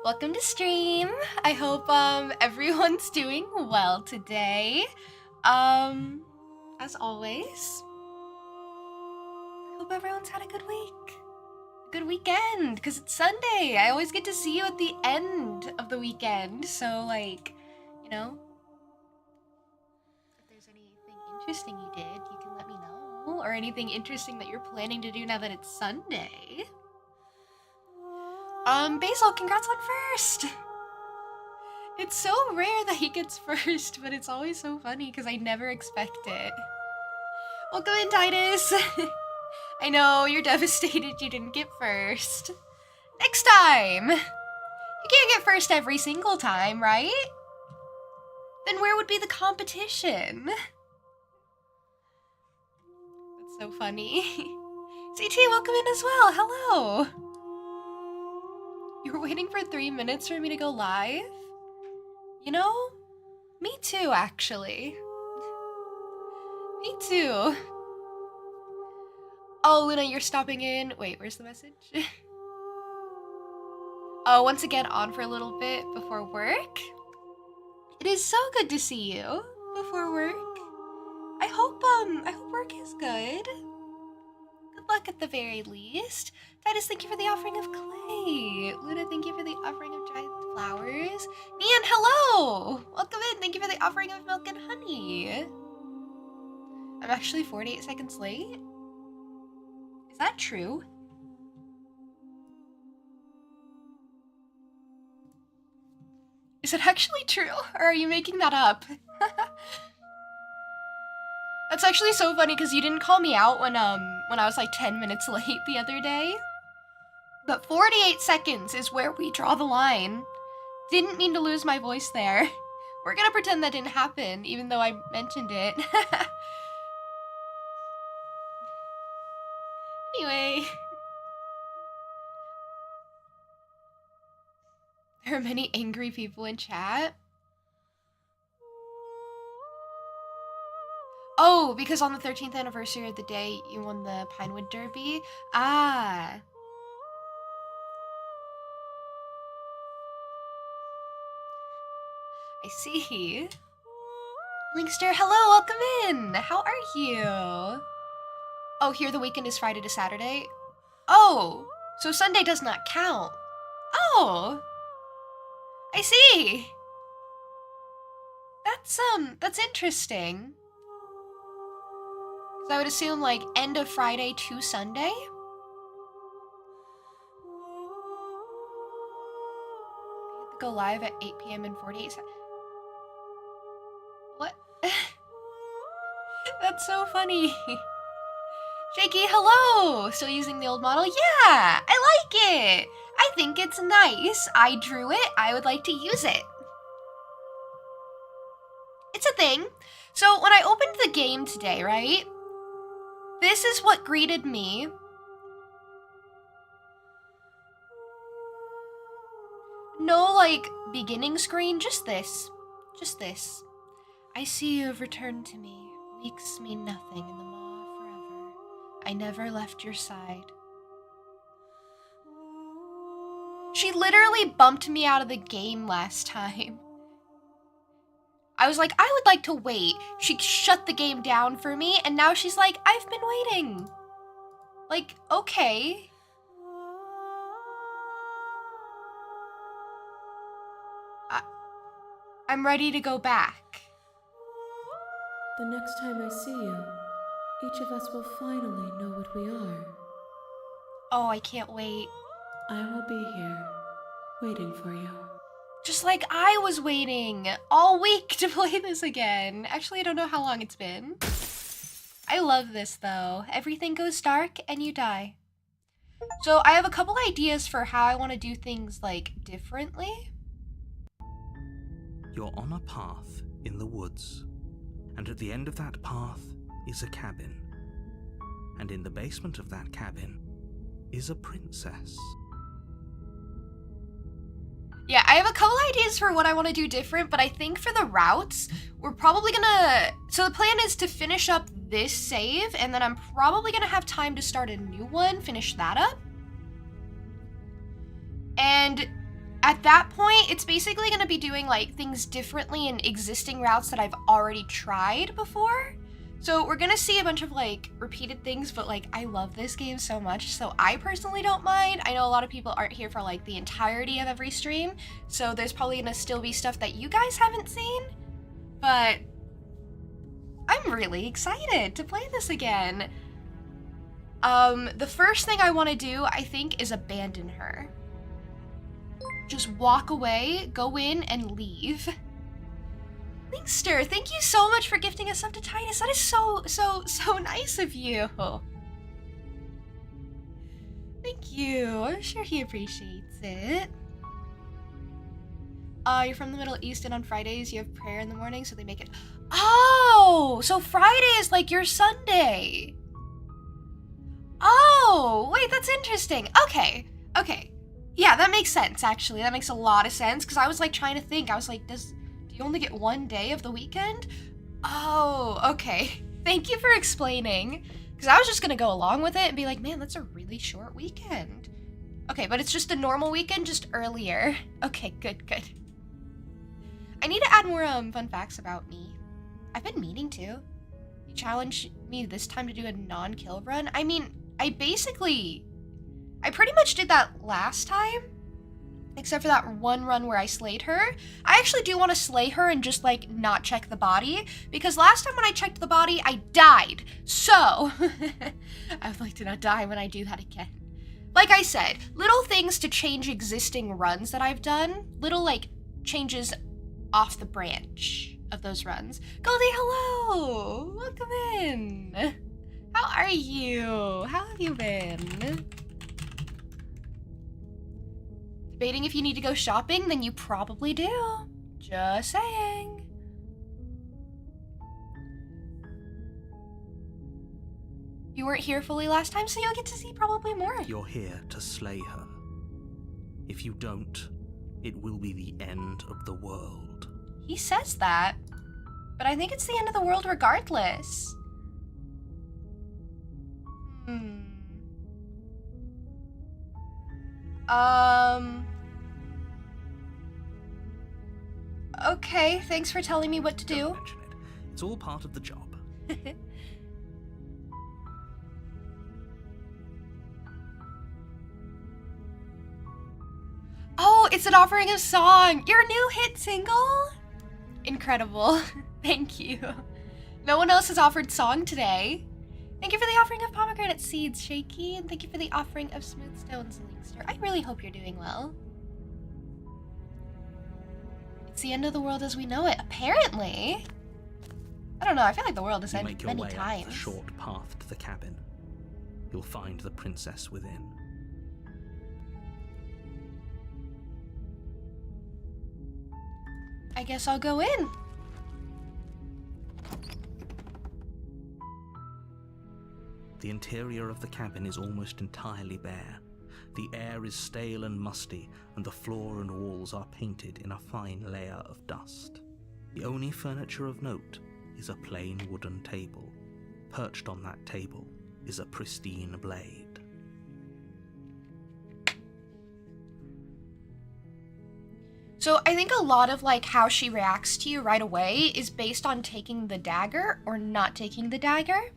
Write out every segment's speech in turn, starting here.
Welcome to stream. I hope everyone's doing well today. As always, hope everyone's had a good week. A good weekend, because it's Sunday. I always get to see you at the end of the weekend. So like, you know, if there's anything interesting you did, you can let me know. Or anything interesting that you're planning to do now that it's Sunday. Basil, congrats on first! It's so rare that he gets first, but it's always so funny because I never expect it. Welcome in, Titus! I know, you're devastated you didn't get first. Next time! You can't get first every single time, right? Then where would be the competition? That's so funny. CT, welcome in as well, hello! You were waiting for 3 minutes for me to go live? You know, me too, actually. Me too. Oh, Luna, you're stopping in. Wait, where's the message? Oh, once again, on for a little bit before work. It is so good to see you before work. I hope work is good. Good luck at the very least. Titus, thank you for the offering of clay. Luna, thank you for the offering of dried flowers. Nian, hello! Welcome in. Thank you for the offering of milk and honey. I'm actually 48 seconds late. Is that true? Is it actually true? Or are you making that up? That's actually so funny because you didn't call me out when I was like 10 minutes late the other day. But 48 seconds is where we draw the line. Didn't mean to lose my voice there. We're gonna pretend that didn't happen, even though I mentioned it. Anyway. There are many angry people in chat. Oh, because on the 13th anniversary of the day you won the Pinewood Derby? Ah. I see. Linkster, hello, welcome in. How are you? Oh, here the weekend is Friday to Saturday. Oh, so Sunday does not count. Oh, I see. That's interesting. Because I would assume like end of Friday to Sunday. Go live at 8 p.m. in 48 seconds. What? That's so funny. Shaky, hello! Still using the old model? Yeah! I like it! I think it's nice. I drew it. I would like to use it. It's a thing. So when I opened the game today, right? This is what greeted me. No, like, beginning screen, just this. Just this. I see you have returned to me. Weeks mean nothing in the maw forever. I never left your side. She literally bumped me out of the game last time. I was like, I would like to wait. She shut the game down for me, and now she's like, I've been waiting. Like, okay. I'm ready to go back. The next time I see you, each of us will finally know what we are. Oh, I can't wait. I will be here, waiting for you. Just like I was waiting all week to play this again. Actually, I don't know how long it's been. I love this though. Everything goes dark and you die. So I have a couple ideas for how I want to do things like differently. You're on a path in the woods, and at the end of that path is a cabin. And in the basement of that cabin is a princess. Yeah, I have a couple ideas for what I want to do different, but I think for the routes, we're probably gonna... So the plan is to finish up this save, and then I'm probably gonna have time to start a new one, finish that up. And at that point, it's basically going to be doing like things differently in existing routes that I've already tried before. So we're going to see a bunch of like repeated things, but like I love this game so much, so I personally don't mind. I know a lot of people aren't here for like the entirety of every stream, so there's probably going to still be stuff that you guys haven't seen, but I'm really excited to play this again. The first thing I want to do, I think, is abandon her. Just walk away, go in, and leave. Linkster, thank you so much for gifting us up to Titus. That is so nice of you. Thank you. I'm sure he appreciates it. You're from the Middle East, and on Fridays you have prayer in the morning, so they make it... Oh! So Friday is like your Sunday. Oh! Wait, that's interesting. Okay. Yeah, that makes sense, actually. That makes a lot of sense, because I was, like, trying to think. I was like, do you only get one day of the weekend? Oh, okay. Thank you for explaining, because I was just going to go along with it and be like, man, that's a really short weekend. Okay, but it's just a normal weekend, just earlier. Okay, good. I need to add more fun facts about me. I've been meaning to. You challenged me this time to do a non-kill run. I mean, I pretty much did that last time, except for that one run where I slayed her. I actually do want to slay her and just, like, not check the body, because last time when I checked the body, I died. So, I would like to not die when I do that again. Like I said, little things to change existing runs that I've done, little, like, changes off the branch of those runs. Goldie, hello! Welcome in! How are you? How have you been? Debating if you need to go shopping? Then you probably do. Just saying. You weren't here fully last time, so you'll get to see probably more. You're here to slay her. If you don't, it will be the end of the world. He says that, but I think it's the end of the world regardless. Okay, thanks for telling me what to do. Don't mention it. It's all part of the job. Oh, it's an offering of song. Your new hit single? Incredible. Thank you. No one else has offered song today. Thank you for the offering of pomegranate seeds, Shaky, and thank you for the offering of smooth stones, Linkster. I really hope you're doing well. It's the end of the world as we know it, apparently. I don't know, I feel like the world has You ended make your many way times. up the short path to the cabin. You'll find the princess within. I guess I'll go in. The interior of the cabin is almost entirely bare. The air is stale and musty, and the floor and walls are painted in a fine layer of dust. The only furniture of note is a plain wooden table. Perched on that table is a pristine blade. So I think a lot of like how she reacts to you right away is based on taking the dagger or not taking the dagger.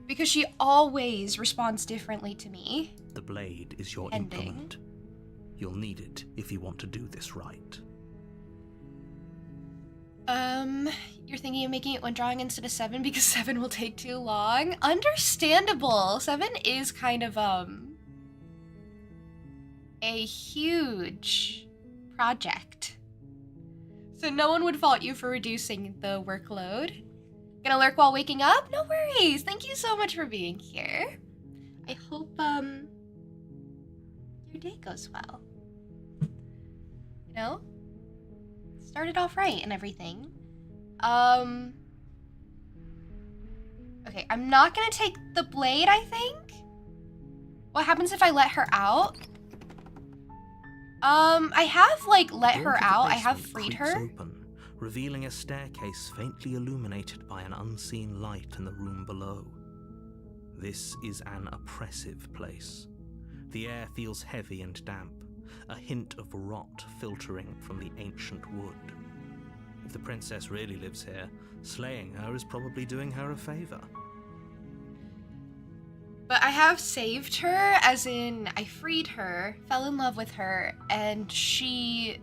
Because she always responds differently to me. The blade is your implement. You'll need it if you want to do this right. You're thinking of making it one drawing instead of 7 because 7 will take too long? Understandable. 7 is kind of, a huge project. So no one would fault you for reducing the workload. Gonna lurk while waking up? No worries. Thank you so much for being here. I hope, your day goes well. You know? Started off right and everything. Okay, I'm not gonna take the blade, I think. What happens if I let her out? I have, like, let her out. I have freed her. Open, revealing a staircase faintly illuminated by an unseen light in the room below. This is an oppressive place. The air feels heavy and damp, a hint of rot filtering from the ancient wood. If the princess really lives here, slaying her is probably doing her a favor. But I have saved her, as in I freed her, fell in love with her, and she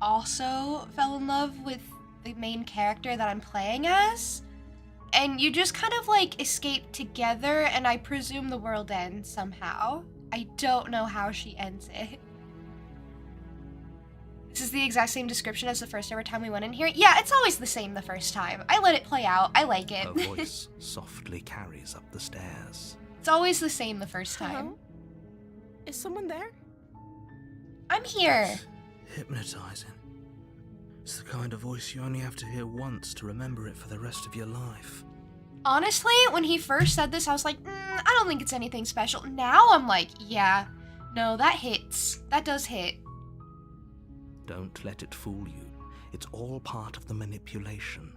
also fell in love with the main character that I'm playing as. And you just kind of like escape together, and I presume the world ends somehow. I don't know how she ends it. This is the exact same description as the first ever time we went in here. Yeah, it's always the same the first time. I let it play out. I like it. Her voice softly carries up the stairs. It's always the same the first time. Hello? Is someone there? I'm here. Hypnotizing. It's the kind of voice you only have to hear once to remember it for the rest of your life. Honestly, when he first said this, I was like, I don't think it's anything special. Now I'm like, yeah, no, that hits. That does hit. Don't let it fool you. It's all part of the manipulation.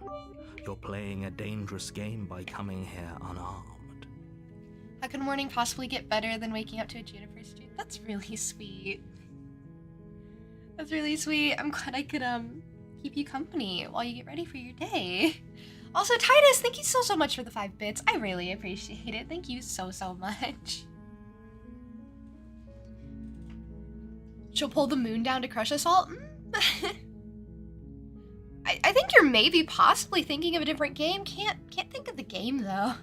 You're playing a dangerous game by coming here unarmed. How can morning possibly get better than waking up to a Juniper stew? That's really sweet. That's really sweet. I'm glad I could keep you company while you get ready for your day. Also, Titus, thank you so much for the 5 bits. I really appreciate it. Thank you so much. She'll pull the moon down to crush us all? I think you're maybe possibly thinking of a different game. Can't think of the game though.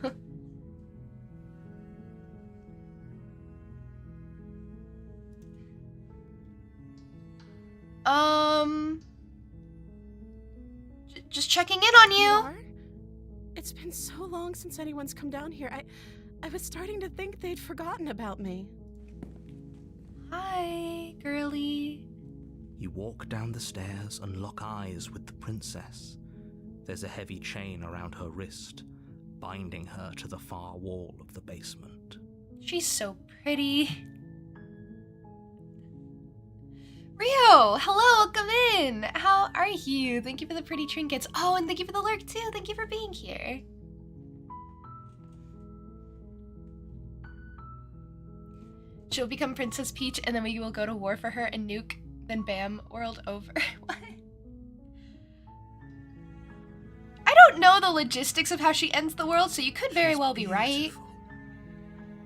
Just checking in on you. are? It's been so long since anyone's come down here. I was starting to think they'd forgotten about me. Hi, girly. You walk down the stairs and lock eyes with the princess. There's a heavy chain around her wrist, binding her to the far wall of the basement. She's so pretty. Rio, hello, come in. How are you? Thank you for the pretty trinkets. Oh, and thank you for the lurk too. Thank you for being here. She'll become Princess Peach, and then we will go to war for her and nuke, then bam, world over. What? I don't know the logistics of how she ends the world, so you could very She's well be right. beautiful.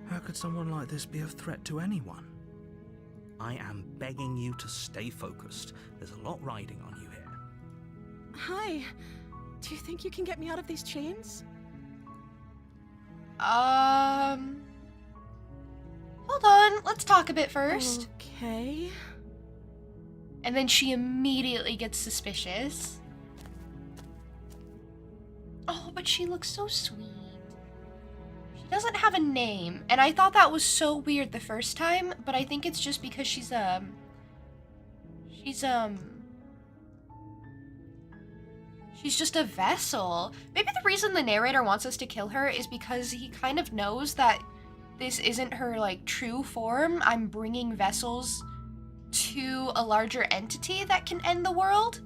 How could someone like this be a threat to anyone? I am begging you to stay focused. There's a lot riding on you here. Hi. Do you think you can get me out of these chains? Hold on, let's talk a bit first. Okay. And then she immediately gets suspicious. Oh, but she looks so sweet. She doesn't have a name, and I thought that was so weird the first time, but I think it's just because she's just a vessel. Maybe the reason the narrator wants us to kill her is because he kind of knows that this isn't her, like, true form. I'm bringing vessels to a larger entity that can end the world.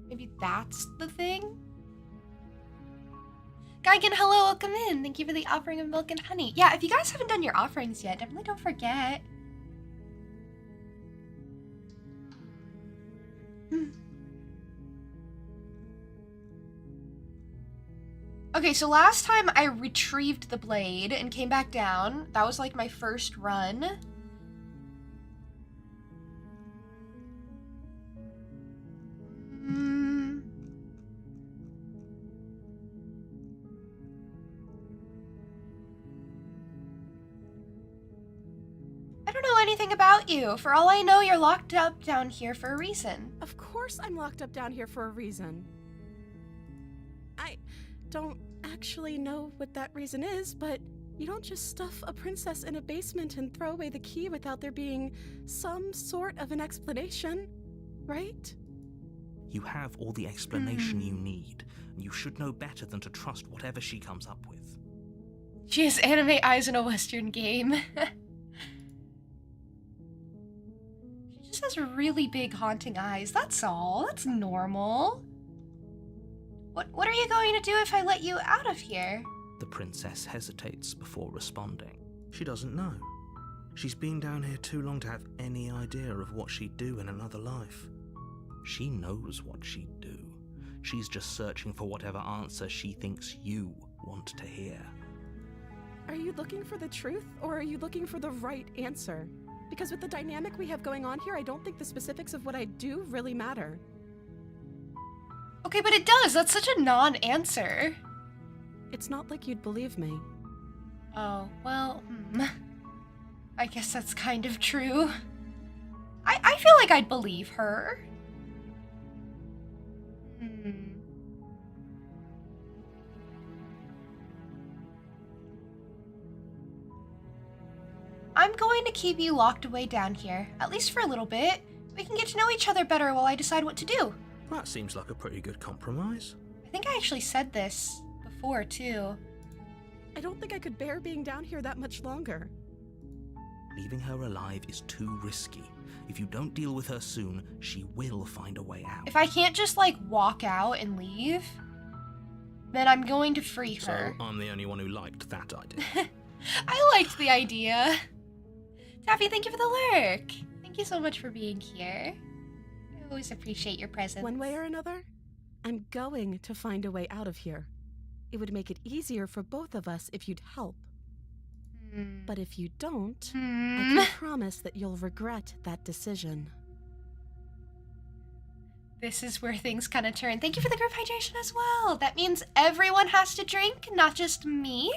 Maybe that's the thing. Geigen, hello, welcome in. Thank you for the offering of milk and honey. Yeah, if you guys haven't done your offerings yet, definitely don't forget. Okay, so last time I retrieved the blade and came back down. That was like my first run. I don't know anything about you. For all I know, you're locked up down here for a reason. Of course I'm locked up down here for a reason. I don't actually know what that reason is, but you don't just stuff a princess in a basement and throw away the key without there being some sort of an explanation, right? You have all the explanation you need, and you should know better than to trust whatever she comes up with. She has anime eyes in a Western game. She just has really big haunting eyes, that's all. That's normal. What are you going to do if I let you out of here? The princess hesitates before responding. She doesn't know. She's been down here too long to have any idea of what she'd do in another life. She knows what she'd do. She's just searching for whatever answer she thinks you want to hear. Are you looking for the truth, or are you looking for the right answer? Because with the dynamic we have going on here, I don't think the specifics of what I do really matter. Okay, but it does. That's such a non-answer. It's not like you'd believe me. Oh, well, I guess that's kind of true. I feel like I'd believe her. I'm going to keep you locked away down here, at least for a little bit. We can get to know each other better while I decide what to do. That seems like a pretty good compromise. I think I actually said this before, too. I don't think I could bear being down here that much longer. Leaving her alive is too risky. If you don't deal with her soon, she will find a way out. If I can't just, like, walk out and leave, then I'm going to free So her. I'm the only one who liked that idea. I liked the idea. Taffy, thank you for the lurk. Thank you so much for being here. I always appreciate your presence. One way or another, I'm going to find a way out of here. It would make it easier for both of us if you'd help. But if you don't, I can promise that you'll regret that decision. This is where things kind of turn. Thank you for the group hydration as well. That means everyone has to drink, not just me.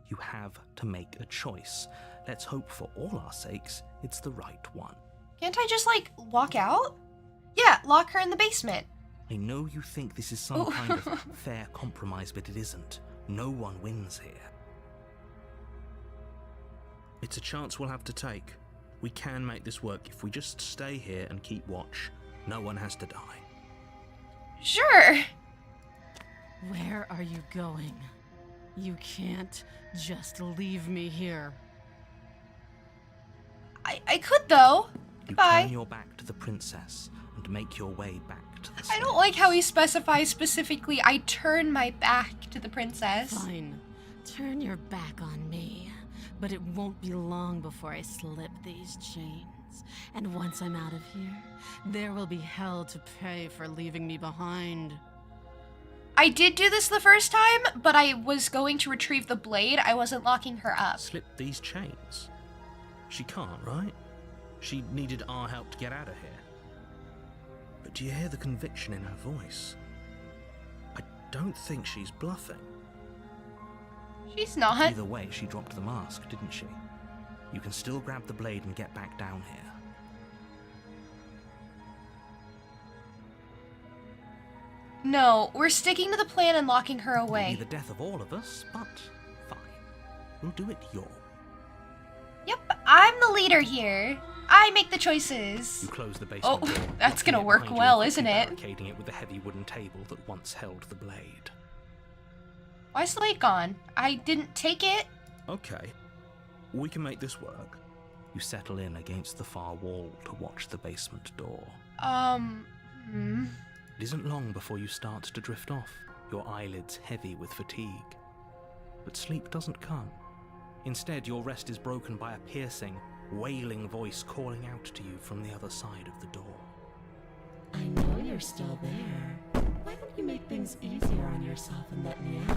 You have to make a choice. Let's hope for all our sakes it's the right one. Can't I just, like, walk out? Yeah, lock her in the basement. I know you think this is some kind of fair compromise, but it isn't. No one wins here. It's a chance we'll have to take. We can make this work if we just stay here and keep watch. No one has to die. Sure. Where are you going? You can't just leave me here. I could, though. You Goodbye. turn your back to the princess and make your way back to the I don't slave. like how he specifies specifically, I turn my back to the princess. Fine. Turn your back on me. But it won't be long before I slip these chains. And once I'm out of here, there will be hell to pay for leaving me behind. I did do this the first time, but I was going to retrieve the blade. I wasn't locking her up. Slip these chains? She can't, right? She needed our help to get out of here. But do you hear the conviction in her voice? I don't think she's bluffing. She's not. Either way, she dropped the mask, didn't she? You can still grab the blade and get back down here. No, we're sticking to the plan and locking her It'll away. be the death of all of us, but fine. We'll do it your way. Yep, I'm the leader here. I make the choices. You close the basement Oh, door. that's locking gonna it work behind you well, and isn't quickly it? barricading it with the heavy wooden table that once held the blade. Why's the blade gone? I didn't take it. Okay, we can make this work. You settle in against the far wall to watch the basement door. It isn't long before you start to drift off, your eyelids heavy with fatigue. But sleep doesn't come. Instead, your rest is broken by a piercing, wailing voice calling out to you from the other side of the door. I know you're still there. Why don't you make things easier on yourself and let me out?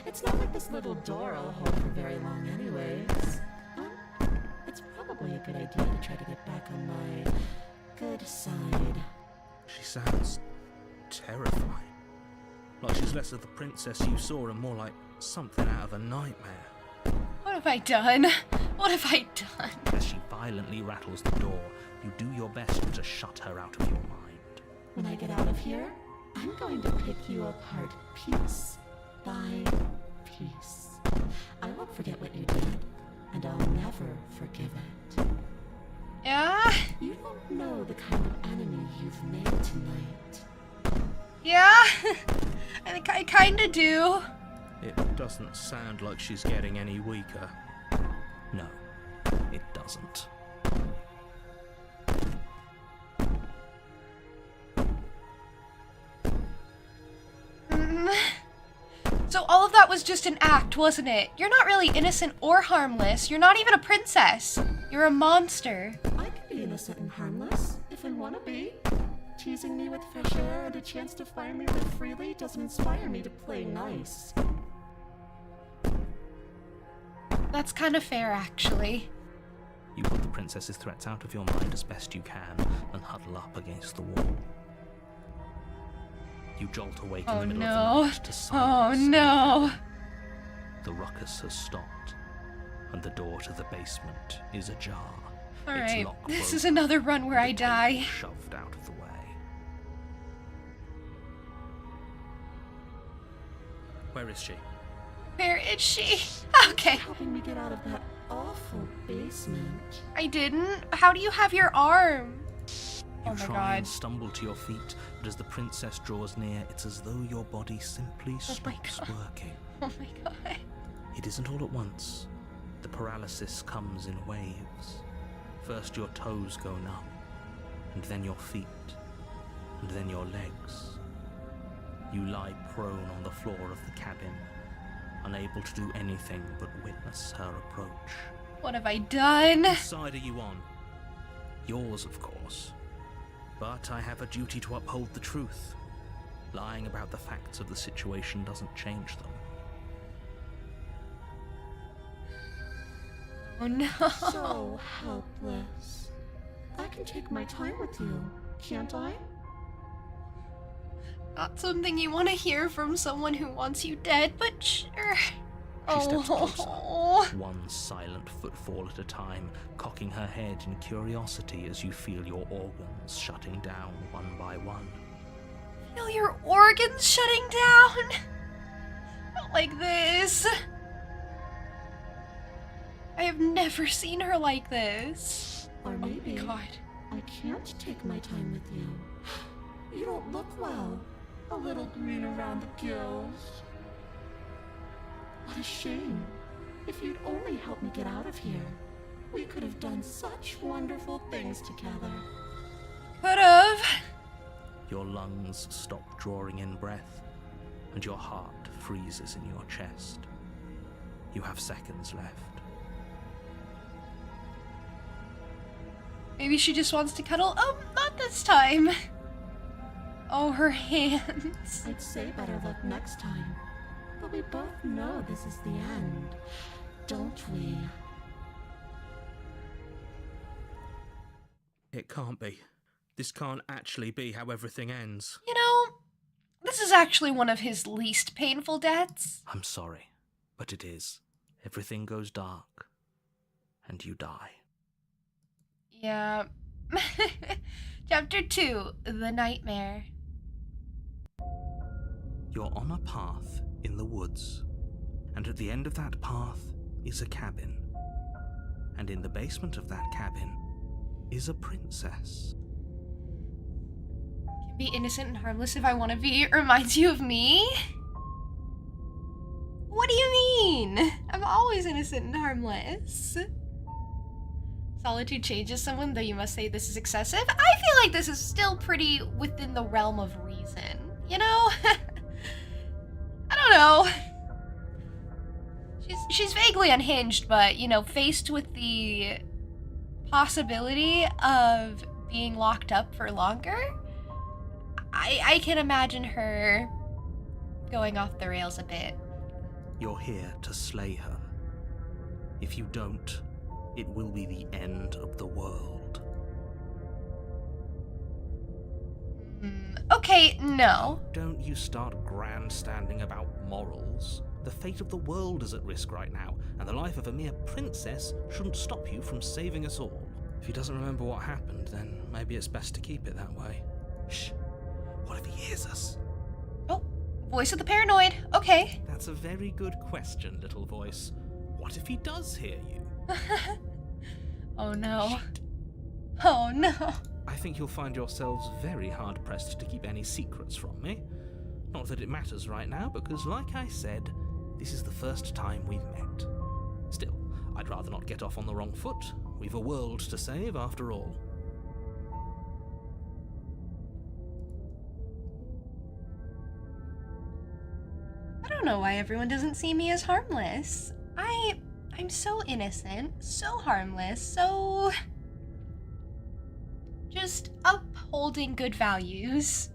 It's not like this little door will hold for very long anyways. It's probably a good idea to try to get back on my good side. She sounds terrifying. Like she's less of the princess you saw and more like something out of a nightmare. What have I done? What have I done? As she violently rattles the door, you do your best to shut her out of your mind. When I get out of here, I'm going to pick you apart piece by piece. I won't forget what you did, and I'll never forgive it. Yeah? You don't know the kind of enemy you've made tonight. Yeah? I think I kinda do. It doesn't sound like she's getting any weaker. No, it doesn't. So all of that was just an act, wasn't it? You're not really innocent or harmless. You're not even a princess. You're a monster. I can be innocent and harmless, if I want to be. Teasing me with fresh air and a chance to finally live freely doesn't inspire me to play nice. That's kind of fair, actually. You put the princess's threats out of your mind as best you can and huddle up against the wall. You jolt awake in the middle of the night to silence. Oh no! The ruckus has stopped, and the door to the basement is ajar. Alright, lock this broken, is another run where I the die. table shoved out of the way. Where is she? Where is she? Okay. Helping me get out of that awful basement. I didn't. How do you have your arm? You Oh my try god. and stumble to your feet, but as the princess draws near, it's as though your body simply my stops God. working. Oh my god. It isn't all at once. The paralysis comes in waves. First your toes go numb, and then your feet, and then your legs. You lie prone on the floor of the cabin, unable to do anything but witness her approach. What have I done? Whose side are you on? Yours, of course. But I have a duty to uphold the truth. Lying about the facts of the situation doesn't change them. Oh no. So helpless. I can take my time with you, can't I? Not something you want to hear from someone who wants you dead, but sure. She steps Oh. closer, one silent footfall at a time, cocking her head in curiosity as you feel your organs shutting down one by one. Feel your organs shutting down? Not like this. I have never seen her like this. Or maybe Oh my god. I can't take my time with you. You don't look well. A little green around the gills. What a shame. If you'd only helped me get out of here, we could have done such wonderful things together. Could've. Your lungs stop drawing in breath, and your heart freezes in your chest. You have seconds left. Maybe she just wants to cuddle. Oh, not this time. Oh, her hands. I'd say better luck next time. But we both know this is the end, don't we? It can't be. This can't actually be how everything ends. You know, this is actually one of his least painful deaths. I'm sorry, but it is. Everything goes dark, and you die. Yeah. Chapter 2, The Nightmare. You're on a path in the woods, and at the end of that path is a cabin. And in the basement of that cabin is a princess. Can be innocent and harmless if I want to be. It reminds you of me? What do you mean? I'm always innocent and harmless. Solitude changes someone, though you must say this is excessive. I feel like this is still pretty within the realm of reason, you know? I don't know. She's vaguely unhinged, but, you know, faced with the possibility of being locked up for longer, I can imagine her going off the rails a bit. You're here to slay her. If you don't, it will be the end of the world. Okay, no. Don't you start grandstanding about morals. The fate of the world is at risk right now, and the life of a mere princess shouldn't stop you from saving us all. If he doesn't remember what happened, then maybe it's best to keep it that way. Shh. What if he hears us? Oh, voice of the paranoid. Okay. That's a very good question, little voice. What if he does hear you? Oh no. Oh no. I think you'll find yourselves very hard-pressed to keep any secrets from me. Not that it matters right now, because like I said, this is the first time we've met. Still, I'd rather not get off on the wrong foot. We've a world to save, after all. I don't don't know why everyone doesn't see me as harmless. I'm so innocent, so harmless, so... just upholding good values.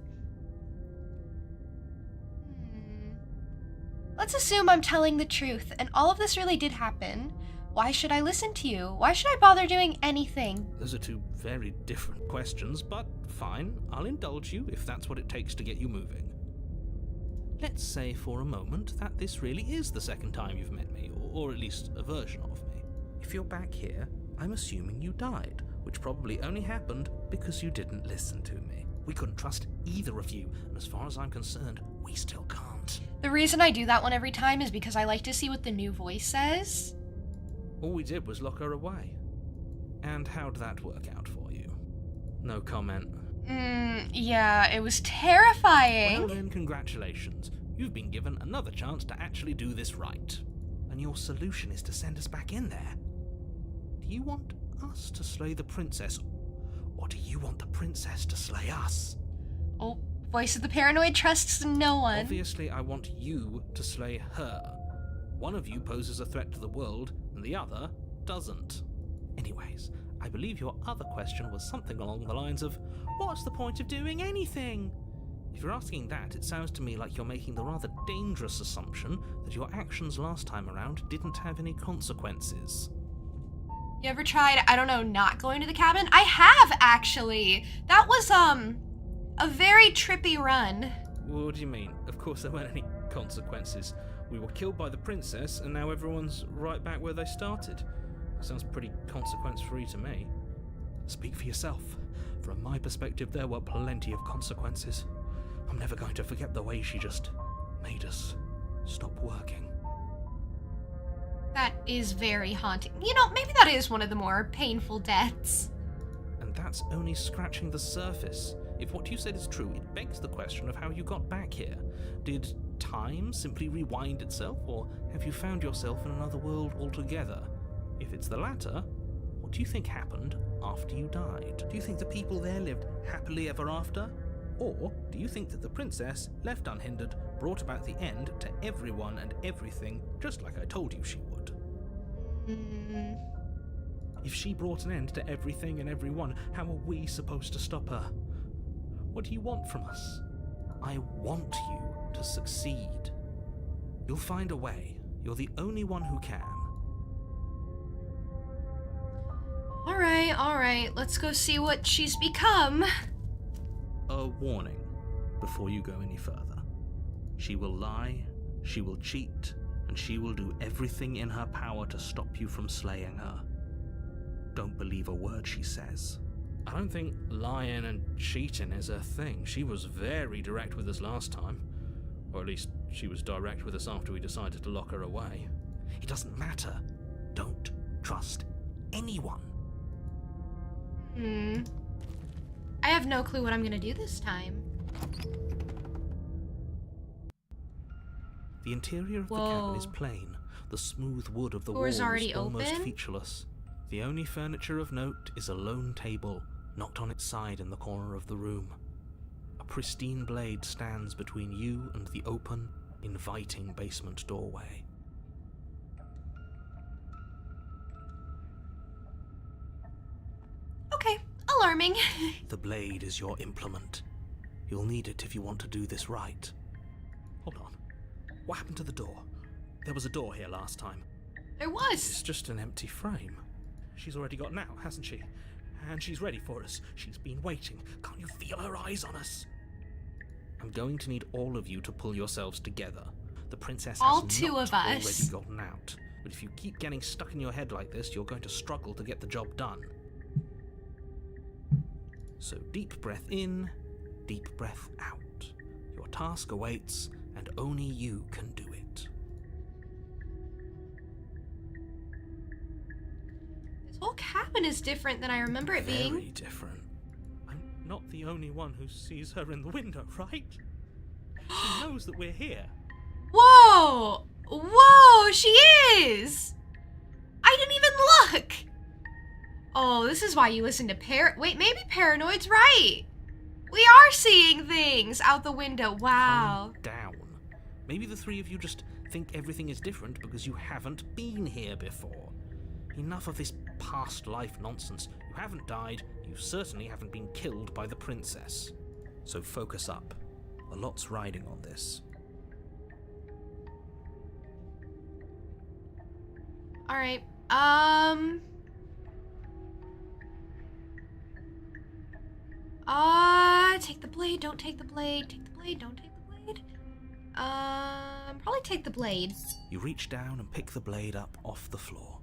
Let's assume I'm telling the truth, and all of this really did happen. Why should I listen to you? Why should I bother doing anything? Those are two very different questions, but fine, I'll indulge you if that's what it takes to get you moving. Let's say for a moment that this really is the second time you've met me, or at least a version of me. If you're back here, I'm assuming you died, which probably only happened because you didn't listen to me. We couldn't trust either of you, and as far as I'm concerned, we still can't. The reason I do that one every time is because I like to see what the new voice says. All we did was lock her away. And how'd that work out for you? No comment. Yeah, it was terrifying. Well then, congratulations. You've been given another chance to actually do this right. And your solution is to send us back in there. Do you want us to slay the princess, or do you want the princess to slay us? Oh, voice of the paranoid trusts no one. Obviously, I want you to slay her. One of you poses a threat to the world, and the other doesn't. Anyways, I believe your other question was something along the lines of, what's the point of doing anything? If you're asking that, it sounds to me like you're making the rather dangerous assumption that your actions last time around didn't have any consequences. You ever tried, I don't know, not going to the cabin? I have, actually. That was, a very trippy run. What do you mean? Of course there weren't any consequences. We were killed by the princess, and now everyone's right back where they started. Sounds pretty consequence-free to me. Speak for yourself. From my perspective, there were plenty of consequences. I'm never going to forget the way she just made us stop working. That is very haunting. You know, maybe that is one of the more painful deaths. And that's only scratching the surface. If what you said is true, it begs the question of how you got back here. Did time simply rewind itself, or have you found yourself in another world altogether? If it's the latter, what do you think happened after you died? Do you think the people there lived happily ever after? Or do you think that the princess, left unhindered, brought about the end to everyone and everything, just like I told you she would? If she brought an end to everything and everyone, how are we supposed to stop her? What do you want from us? I want you to succeed. You'll find a way. You're the only one who can. Alright, let's go see what she's become. A warning before you go any further. She will lie, she will cheat, and she will do everything in her power to stop you from slaying her. Don't believe a word she says. I don't think lying and cheating is her thing. She was very direct with us last time. Or at least, she was direct with us after we decided to lock her away. It doesn't matter. Don't trust anyone. I have no clue what I'm gonna do this time. The interior of the cabin is plain. The smooth wood of the walls Door's already is almost open? featureless. The only furniture of note is a lone table, knocked on its side in the corner of the room. A pristine blade stands between you and the open, inviting basement doorway. Okay, alarming. The blade is your implement. You'll need it if you want to do this right. Hold on. What happened to the door? There was a door here last time. There was. It's just an empty frame. She's already got out, hasn't she? And she's ready for us. She's been waiting. Can't you feel her eyes on us? I'm going to need all of you to pull yourselves together. The princess All has two not of us. already gotten out. But if you keep getting stuck in your head like this, you're going to struggle to get the job done. So deep breath in, deep breath out. Your task awaits, and only you can do it. This whole cabin is different than I remember it being. Very different. I'm not the only one who sees her in the window, right? She knows that we're here. Whoa! Whoa, she is! I didn't even look! Oh, this is why you listen to Wait, maybe Paranoid's right. We are seeing things out the window. Wow. Calm down. Maybe the three of you just think everything is different because you haven't been here before. Enough of this past life nonsense. You haven't died, you certainly haven't been killed by the princess. So focus up. A lot's riding on this. Alright, take the blade, don't take the blade, take the blade, don't take the blade. Probably take the blade. You reach down and pick the blade up off the floor.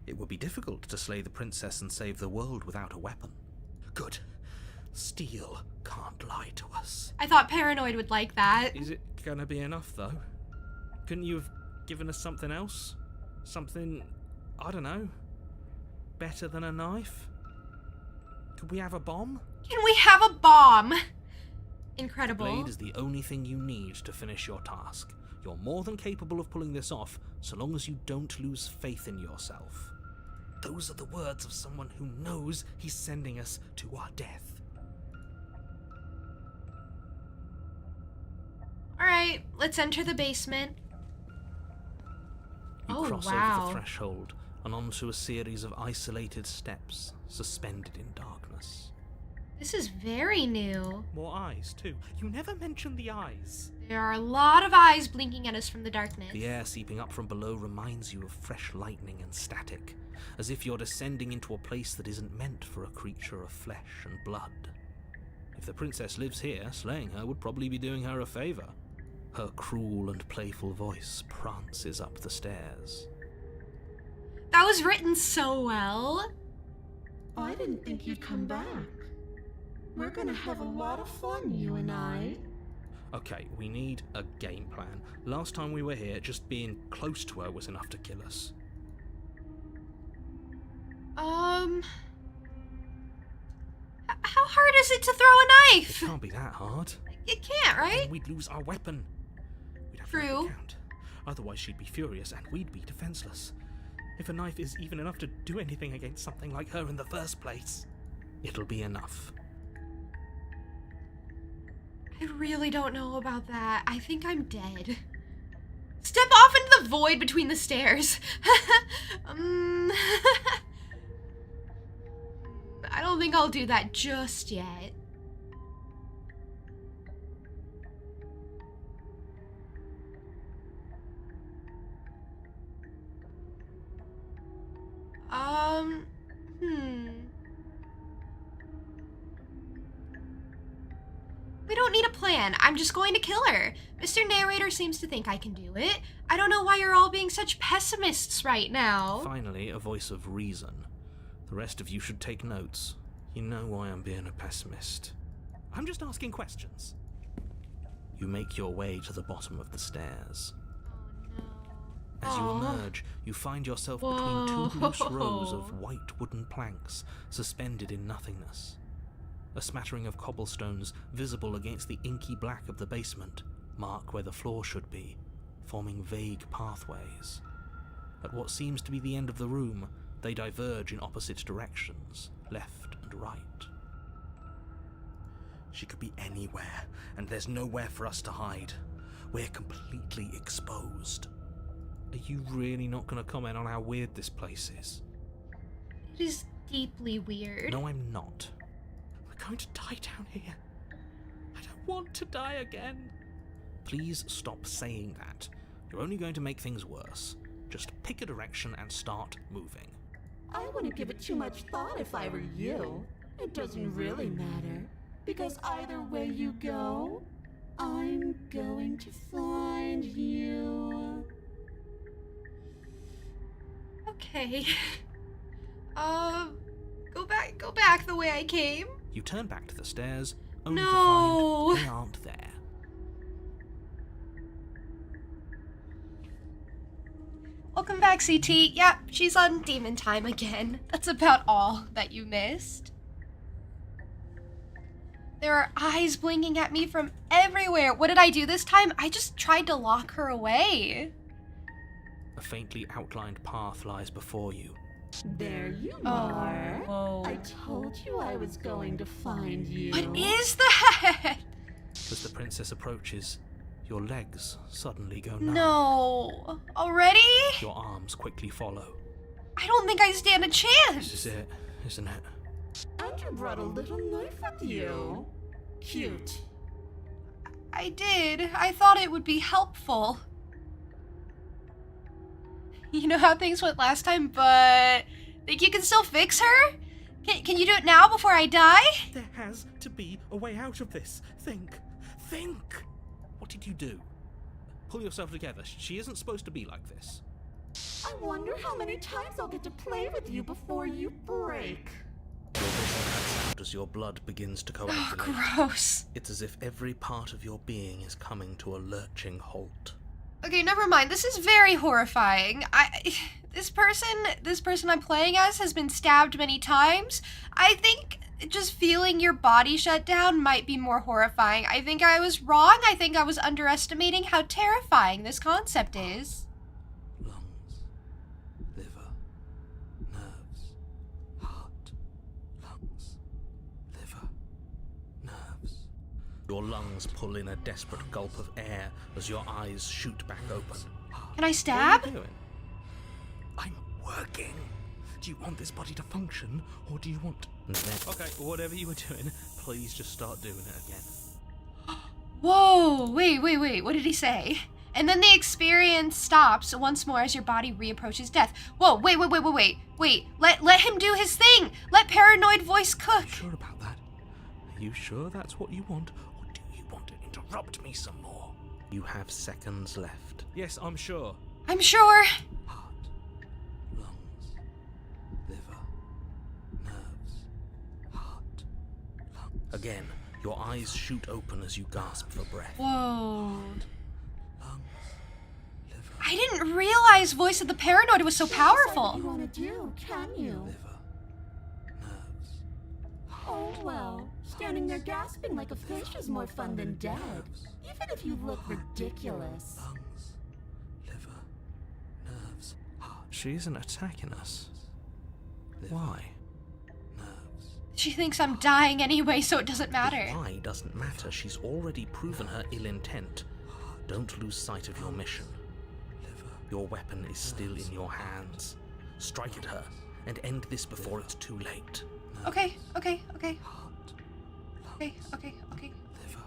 It would be difficult to slay the princess and save the world without a weapon. Good. Steel can't lie to us. I thought Paranoid would like that. Is it gonna be enough, though? Couldn't you have given us something else? Something, I don't know, better than a knife? Could we have a bomb? Can we have a bomb? Incredible. The blade is the only thing you need to finish your task. You're more than capable of pulling this off, so long as you don't lose faith in yourself. Those are the words of someone who knows he's sending us to our death. Alright, let's enter the basement. You Oh, cross wow. over the threshold and onto a series of isolated steps suspended in darkness. This is very new. More eyes, too. You never mention the eyes. There are a lot of eyes blinking at us from the darkness. The air seeping up from below reminds you of fresh lightning and static, as if you're descending into a place that isn't meant for a creature of flesh and blood. If the princess lives here, slaying her would probably be doing her a favor. Her cruel and playful voice prances up the stairs. That was written so well. I didn't think you'd come back. We're gonna have a lot of fun, you and I. Okay, we need a game plan. Last time we were here, just being close to her was enough to kill us. How hard is it to throw a It knife? can't be that hard. It can't, right? We'd lose our weapon. We'd have to make True. it count. Otherwise she'd be furious and we'd be defenseless. If a knife is even enough to do anything against something like her in the first place, it'll be enough. I really don't know about that. I think I'm dead. Step off into the void between the stairs. I don't think I'll do that just yet. We don't need a plan. I'm just going to kill her. Mr. Narrator seems to think I can do it. I don't know why you're all being such pessimists right now. Finally, a voice of reason. The rest of you should take notes. You know why I'm being a pessimist. I'm just asking questions. You make your way to the bottom of the stairs. As you emerge, you find yourself between two loose rows of white wooden planks suspended in nothingness. A smattering of cobblestones visible against the inky black of the basement mark where the floor should be, forming vague pathways. At what seems to be the end of the room, they diverge in opposite directions, left and right. She could be anywhere, and there's nowhere for us to hide. We're completely exposed. Are you really not going to comment on how weird this place is? It is deeply weird. No, I'm not. We're going to die down here. I don't want to die again. Please stop saying that. You're only going to make things worse. Just pick a direction and start moving. I wouldn't give it too much thought if I were you. It doesn't really matter, because either way you go, I'm going to find you. Okay. Go back the way I came. You turn back to the stairs, only No. to find they aren't there. Welcome back, CT. Yep, she's on demon time again. That's about all that you missed. There are eyes blinking at me from everywhere. What did I do this time? I just tried to lock her away. A faintly outlined path lies before you. There you Oh. are. Whoa. I told you I was going to find you. What is that? As the princess approaches, Your legs suddenly go numb. No. Already? Your arms quickly follow. I don't think I stand a This chance. is it, isn't it? And you brought a little knife with you. Cute. I did. I thought it would be helpful. You know how things went last time, but think you can still fix her? Can you do it now before I die? There has to be a way out of this. Think. What did you do? Pull yourself together. She isn't supposed to be like this. I wonder how many times I'll get to play with you before you break. Your vision cuts out as your blood begins to Oh, coagulate. gross. It's as if every part of your being is coming to a lurching halt. Okay, never mind. This is very horrifying. This person I'm playing as has been stabbed many times. I think just feeling your body shut down might be more horrifying. I think I was wrong. I think I was underestimating how terrifying this concept is. Lungs, liver, nerves, heart, lungs, liver, nerves. Your lungs pull in a desperate gulp of air as your eyes shoot back open. Can I stab? What are you doing? I'm working. Do you want this body to function, or do you want... Okay, whatever you were doing, please just start doing it again. Whoa, wait, what did he say? And then the experience stops once more as your body reapproaches death. Whoa, wait, let him do his thing! Let Paranoid Voice cook! Sure about that? Are you sure that's what you want, or do you want to interrupt me some more? You have seconds left. Yes, I'm sure. I'm sure. Heart, lungs, liver, nerves, heart, lungs. Again, your eyes shoot open as you gasp for breath. Whoa. Lungs, liver, I didn't realize Voice of the Paranoid was so What you powerful. want to do, can you? liver, nerves, Oh well, standing there gasping like a fish is more fun than dead. Even if you look ridiculous. lungs, liver, nerves, heart. She isn't attacking us. Why? Nerves. She thinks I'm dying anyway, so it doesn't matter. Why doesn't matter. She's already proven her ill intent. Don't lose sight of your mission. Your weapon is still in your hands. Strike at her and end this before it's too late. Okay. Heart, Okay. liver,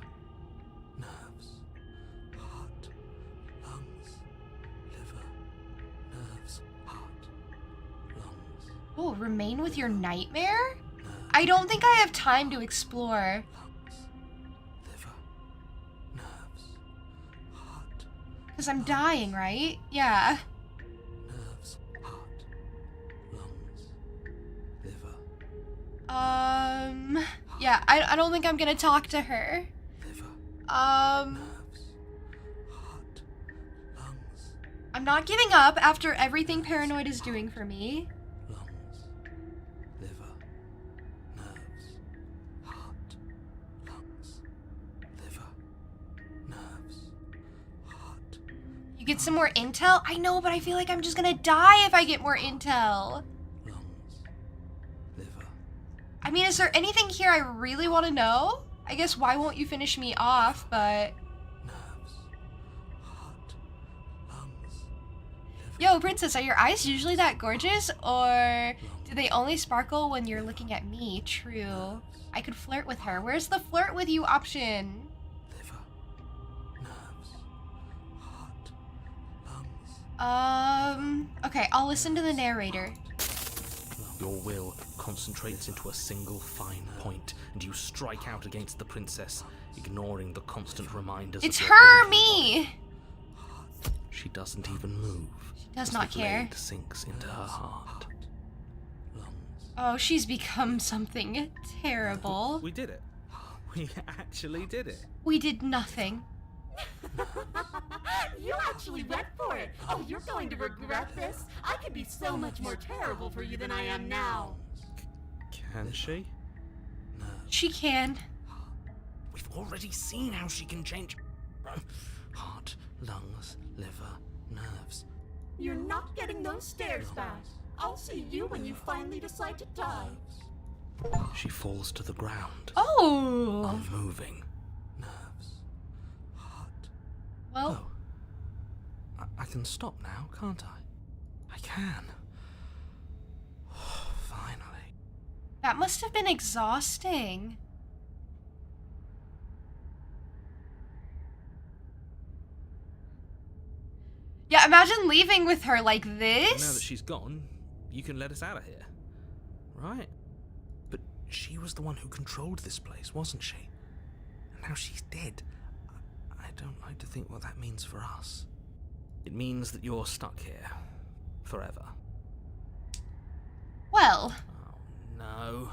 nerves, heart, lungs, liver, nerves, heart, lungs, Oh, remain with your nightmare? nerves, I don't think I have time to explore. lungs, liver, nerves, heart, Because I'm dying, right? Yeah. nerves, heart, lungs, liver, Yeah, I don't think I'm gonna talk to her. liver, Um, nerves, heart, lungs, I'm not giving up after everything Paranoid is doing for me. lungs, liver, nerves, heart, lungs, liver, nerves, heart, You get some more intel? I know, but I feel like I'm just gonna die if I get more intel. lungs, liver, I mean, is there anything here I really want to know? I guess why won't you finish me off, but... nerves, heart, lungs, Yo, Princess, are your eyes usually that gorgeous? Or do they only sparkle when you're looking at me? True. I could flirt with her. Where's the flirt with you option? liver, nerves, heart, lungs, Okay, I'll listen to the narrator. Your will concentrates into a single fine point, and you strike out against the princess, ignoring the constant reminders It's of your her, broken me! body. She doesn't even move. She does not care. The blade sinks into her heart. Lungs. Oh, she's become something terrible. We did it. We actually did it. We did nothing. You actually went for it. Oh, you're going to regret this. I could be so much more terrible for you than I am now. Can she? She can. We've already seen how she can change. Heart, lungs, liver, nerves. You're not getting those stairs back. I'll see you when you finally decide to die. She falls to the ground, Oh! unmoving. Nerves, heart, Well, I can stop now, can't I? I can. Finally. that must have been exhausting. Yeah, imagine leaving with her like Now that this. she's gone, you can let us out of here. Right? But she was the one who controlled this place, wasn't she? And now she's dead. I don't like to think what that means for us. It means that you're stuck here. Forever. Well, Oh, no.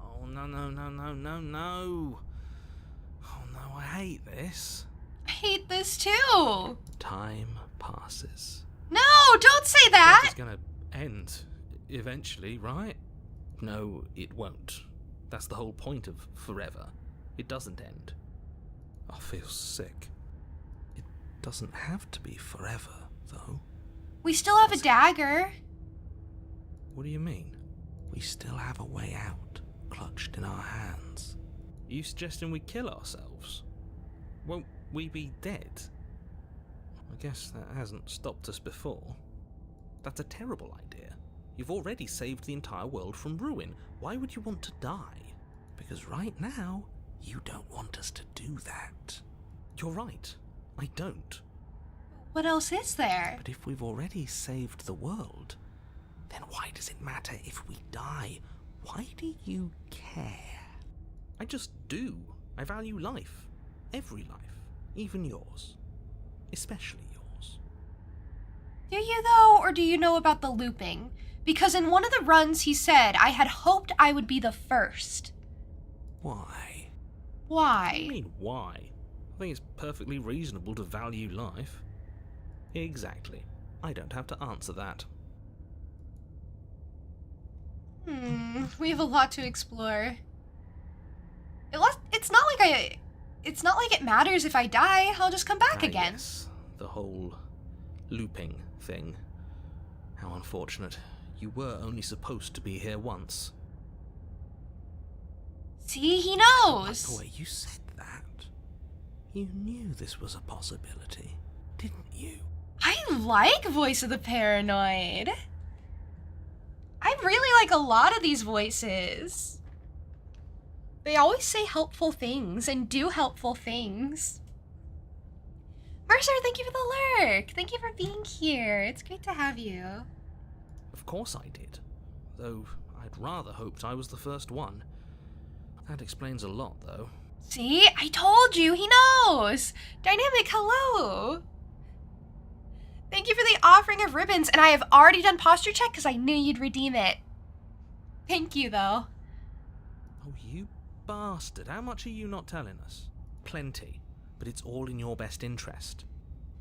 Oh, no, no, no, no, no, no. Oh, no, I hate this. I hate this too. Time passes. No, don't say Life that. is gonna end eventually, right? No, it won't. That's the whole point of forever. It doesn't end. I feel sick. It doesn't have to be forever, though. We still have a dagger. What do you mean? We still have a way out, clutched in our hands. Are you suggesting we kill ourselves? Won't we be dead? I guess that hasn't stopped us before. That's a terrible idea. You've already saved the entire world from ruin. Why would you want to die? Because right now, you don't want us to do that. You're right. I don't. What else is there? But if we've already saved the world, then why does it matter if we die? Why do you care? I just do. I value life. Every life. Even yours. Especially yours. Do you though, or do you know about the looping? Because in one of the runs he said, I had hoped I would be the first. Why? Why? What do you mean, why? I think it's perfectly reasonable to value life. Exactly. I don't have to answer that. We have a lot to explore. It's not like it matters if I die. I'll just come back again. Yes, the whole looping thing. How unfortunate. You were only supposed to be here once. See, he Like knows. the way you said that. You knew this was a possibility, didn't you? I like Voice of the Paranoid. I really like a lot of these voices. They always say helpful things and do helpful things. Mercer, thank you for the lurk. Thank you for being here. It's great to have you. Of course I did. Though I'd rather hoped I was the first one. That explains a lot, though. See, I told you, he knows. Dynamic, hello. Thank you for the offering of ribbons, and I have already done posture check because I knew you'd redeem it. Thank you, though. Oh, you bastard. How much are you not telling us? Plenty. But it's all in your best interest.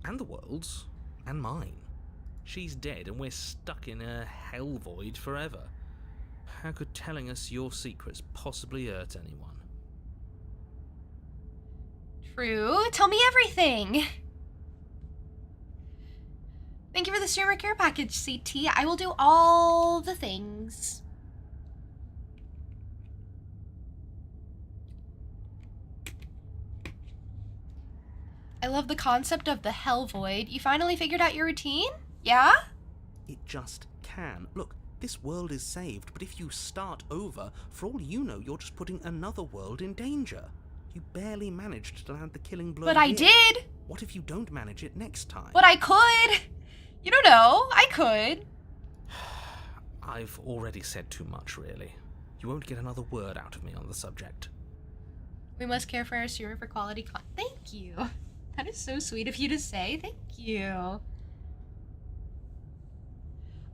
And the world's. And mine. She's dead and we're stuck in a hell void forever. How could telling us your secrets possibly hurt anyone? True. Tell me everything. Thank you for the streamer care package, CT. I will do all the things. I love the concept of the hell void. You finally figured out your routine? Yeah? It just can. Look, this world is saved, but if you start over, for all you know, you're just putting another world in danger. You barely managed to land the killing blow. But I here. did! What if you don't manage it next time? But I could! You don't know. I could. I've already said too much, really. You won't get another word out of me on the subject. We must care for our streamer for quality Thank you. That is so sweet of you to say. Thank you.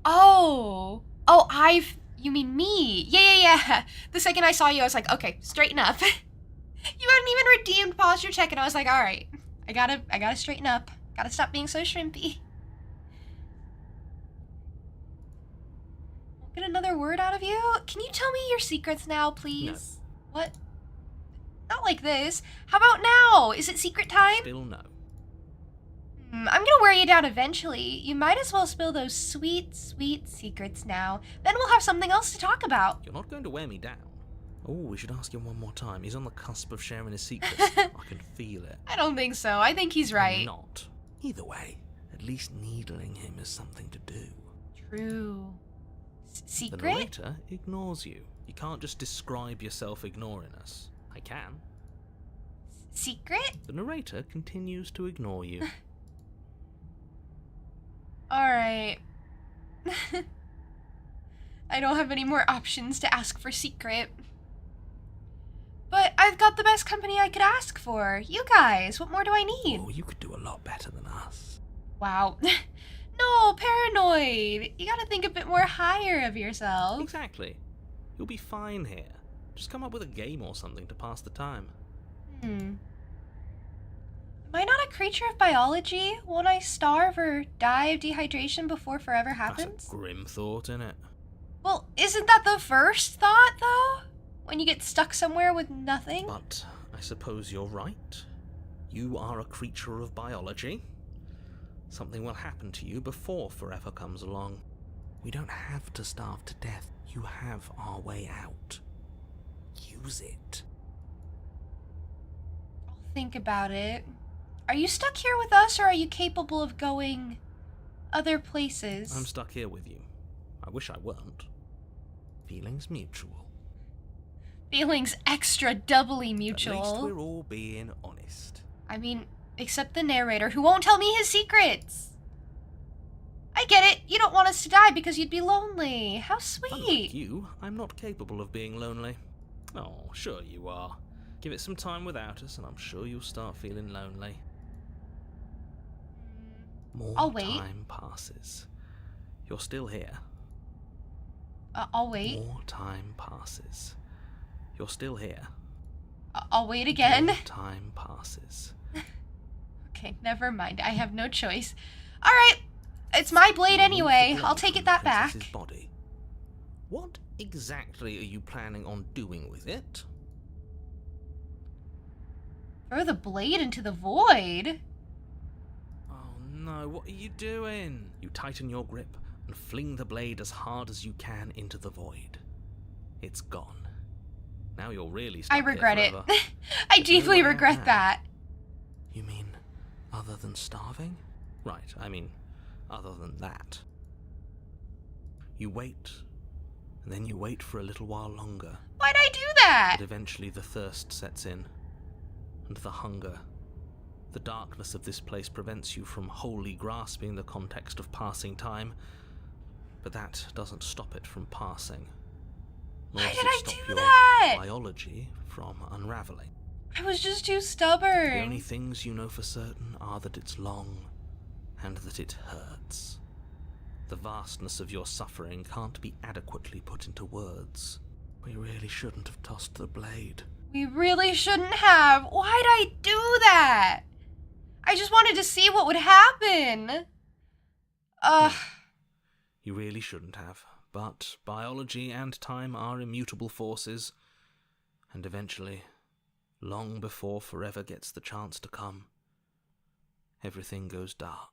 Oh. Oh, you mean me? Yeah. The second I saw you, I was like, okay, straighten up. You hadn't even redeemed posture check, and I was like, all right, I gotta straighten up. Gotta stop being so shrimpy. Get another word out of you? Can you tell me your secrets now, please? No. What? Not like this. How about now? Is it secret time? Still no. I'm gonna wear you down eventually. You might as well spill those sweet, sweet secrets now. Then we'll have something else to talk about. You're not going to wear me down. Oh, we should ask him one more time. He's on the cusp of sharing his secrets. I can feel it. I don't think so. I think he's right. I'm not. Either way, at least needling him is something to do. True. The Secret? narrator ignores you. You can't just describe yourself ignoring us. I can. Secret? The narrator continues to ignore you. Alright. I don't have any more options to ask for secret. But I've got the best company I could ask for. You guys, what more do I need? Oh, you could do a lot better than us. Wow. No, paranoid. You gotta think a bit more higher of yourself. Exactly. You'll be fine here. Just come up with a game or something to pass the time. Am I not a creature of biology? Won't I starve or die of dehydration before forever happens? That's a grim thought, innit? Well, isn't that the first thought, though? When you get stuck somewhere with nothing? But I suppose you're right. You are a creature of biology. Something will happen to you before forever comes along. We don't have to starve to death. You have our way out. Use it. I'll think about it. Are you stuck here with us, or are you capable of going other places? I'm stuck here with you. I wish I weren't. Feelings mutual. Feelings extra doubly mutual. At least we're all being honest. I mean, except the narrator, who won't tell me his secrets. I get it. You don't want us to die because you'd be lonely. How sweet. Unlike you, I'm not capable of being lonely. Oh, sure you are. Give it some time without us, and I'm sure you'll start feeling lonely. More I'll wait. time passes. You're still here. I'll wait. More time passes. You're still here. I'll wait again. More time passes. Okay, never mind. I have no choice. All right. It's my blade anyway. Remove the I'll blade take from it that the back. princess's body. What exactly are you planning on doing with it? Throw the blade into the void. Oh no, what are you doing? You tighten your grip and fling the blade as hard as you can into the void. It's gone. Now you're really stuck I regret here it. forever. I There's no deeply way out regret now. that. You mean other than starving? Right, I mean other than that. You wait, and then you wait for a little while longer. Why'd I do that? But eventually the thirst sets in, and the hunger. The darkness of this place prevents you from wholly grasping the context of passing time, but that doesn't stop it from passing. Nor Why does did it I stop do your that? biology from unraveling. I was just too The stubborn. only things you know for certain are that it's long, and that it hurts. The vastness of your suffering can't be adequately put into words. We really shouldn't have tossed the blade. We really shouldn't have. Why'd I do that? I just wanted to see what would happen. Ugh. You really shouldn't have. But biology and time are immutable forces, and eventually, long before forever gets the chance to come, everything goes dark,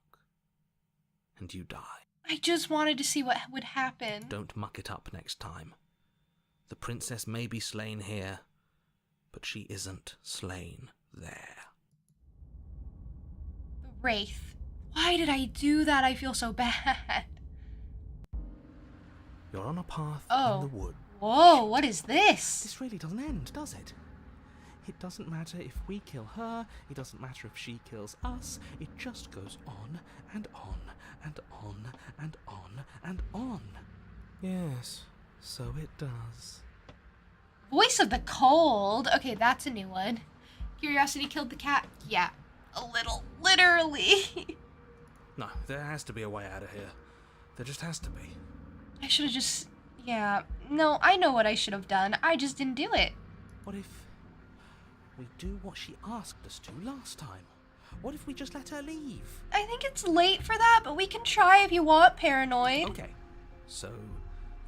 and you die. I just wanted to see what would happen. Don't muck it up next time. The princess may be slain here, but she isn't slain there. The Wraith. Why did I do that? I feel so bad. You're on a path Oh. in the wood. Whoa, what is this? This really doesn't end, does it? It doesn't matter if we kill her, it doesn't matter if she kills us, it just goes on and on and on and on and on. Yes, so it does. Voice of the Cold. Okay, that's a new one. Curiosity killed the cat. Yeah, a little. Literally. No, there has to be a way out of here. There just has to be. I should have just... Yeah. No, I know what I should have done. I just didn't do it. What if we do what she asked us to last time? What if we just let her leave? I think it's late for that, but we can try if you want, Paranoid. Okay, so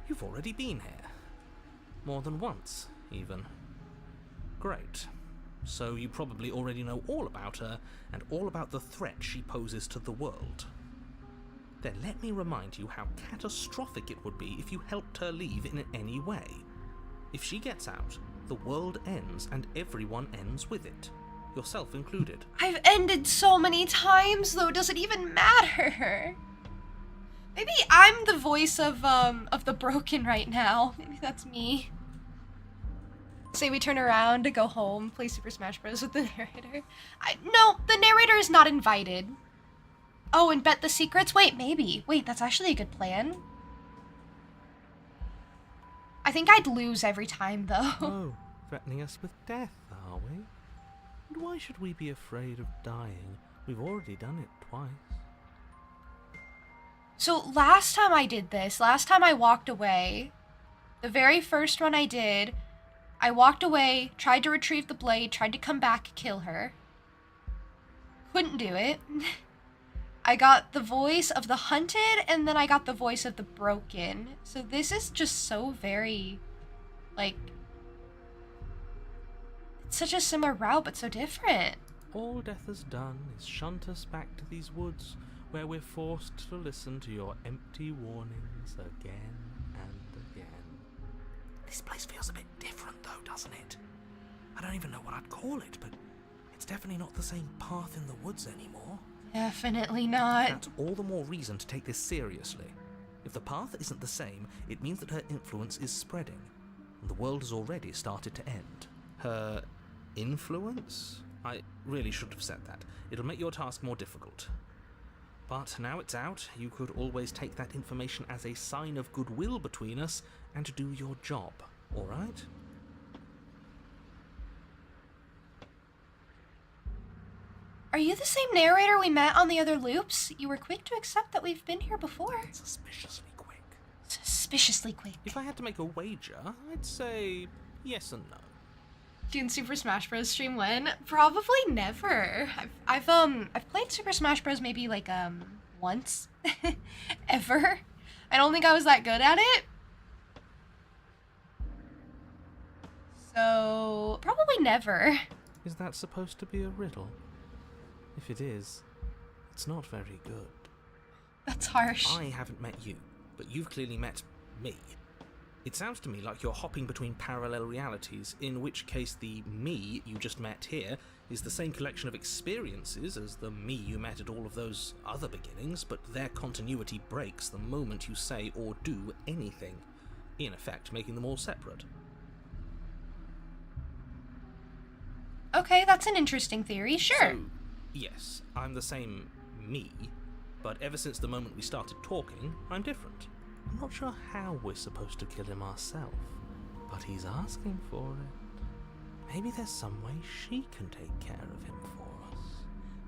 you've already been here. More than once, even. Great. So you probably already know all about her and all about the threat she poses to the world. Then let me remind you how catastrophic it would be if you helped her leave in any way. If she gets out, the world ends and everyone ends with it, yourself included. I've ended so many times, though, does it even matter? Maybe I'm the voice of the broken right now. Maybe that's me. Say we turn around to go home, play Super Smash Bros. With the narrator. No, the narrator is not invited. Oh, and bet the secrets? Wait, maybe. Wait, that's actually a good plan. I think I'd lose every time, though. Oh, threatening us with death, are we? And why should we be afraid of dying? We've already done it twice. So last time I did this, last time I walked away, the very first one I did, I walked away, tried to retrieve the blade, tried to come back, kill her. Couldn't do it. I got the voice of the hunted, and then I got the voice of the broken. So this is just so very, like, it's such a similar route, but so different. All death has done is shunt us back to these woods, where we're forced to listen to your empty warnings again and again. This place feels a bit different though, doesn't it? I don't even know what I'd call it, but it's definitely not the same path in the woods anymore. Definitely not. That's all the more reason to take this seriously. If the path isn't the same, it means that her influence is spreading, and the world has already started to end. Her influence? I really should have said that. It'll make your task more difficult. But now it's out, you could always take that information as a sign of goodwill between us and do your job, alright? Are you the same narrator we met on the other loops? You were quick to accept that we've been here before. Suspiciously quick. Suspiciously quick. If I had to make a wager, I'd say yes and no. Doing Super Smash Bros. Stream when? Probably never. I've played Super Smash Bros. Maybe like once, ever. I don't think I was that good at it. So probably never. Is that supposed to be a riddle? If it is, it's not very good. That's harsh. I haven't met you, but you've clearly met me. It sounds to me like you're hopping between parallel realities, in which case the me you just met here is the same collection of experiences as the me you met at all of those other beginnings, but their continuity breaks the moment you say or do anything, in effect making them all separate. Okay, that's an interesting theory, sure. So, yes, I'm the same me, but ever since the moment we started talking, I'm different. I'm not sure how we're supposed to kill him ourselves, but he's asking for it. Maybe there's some way she can take care of him for us.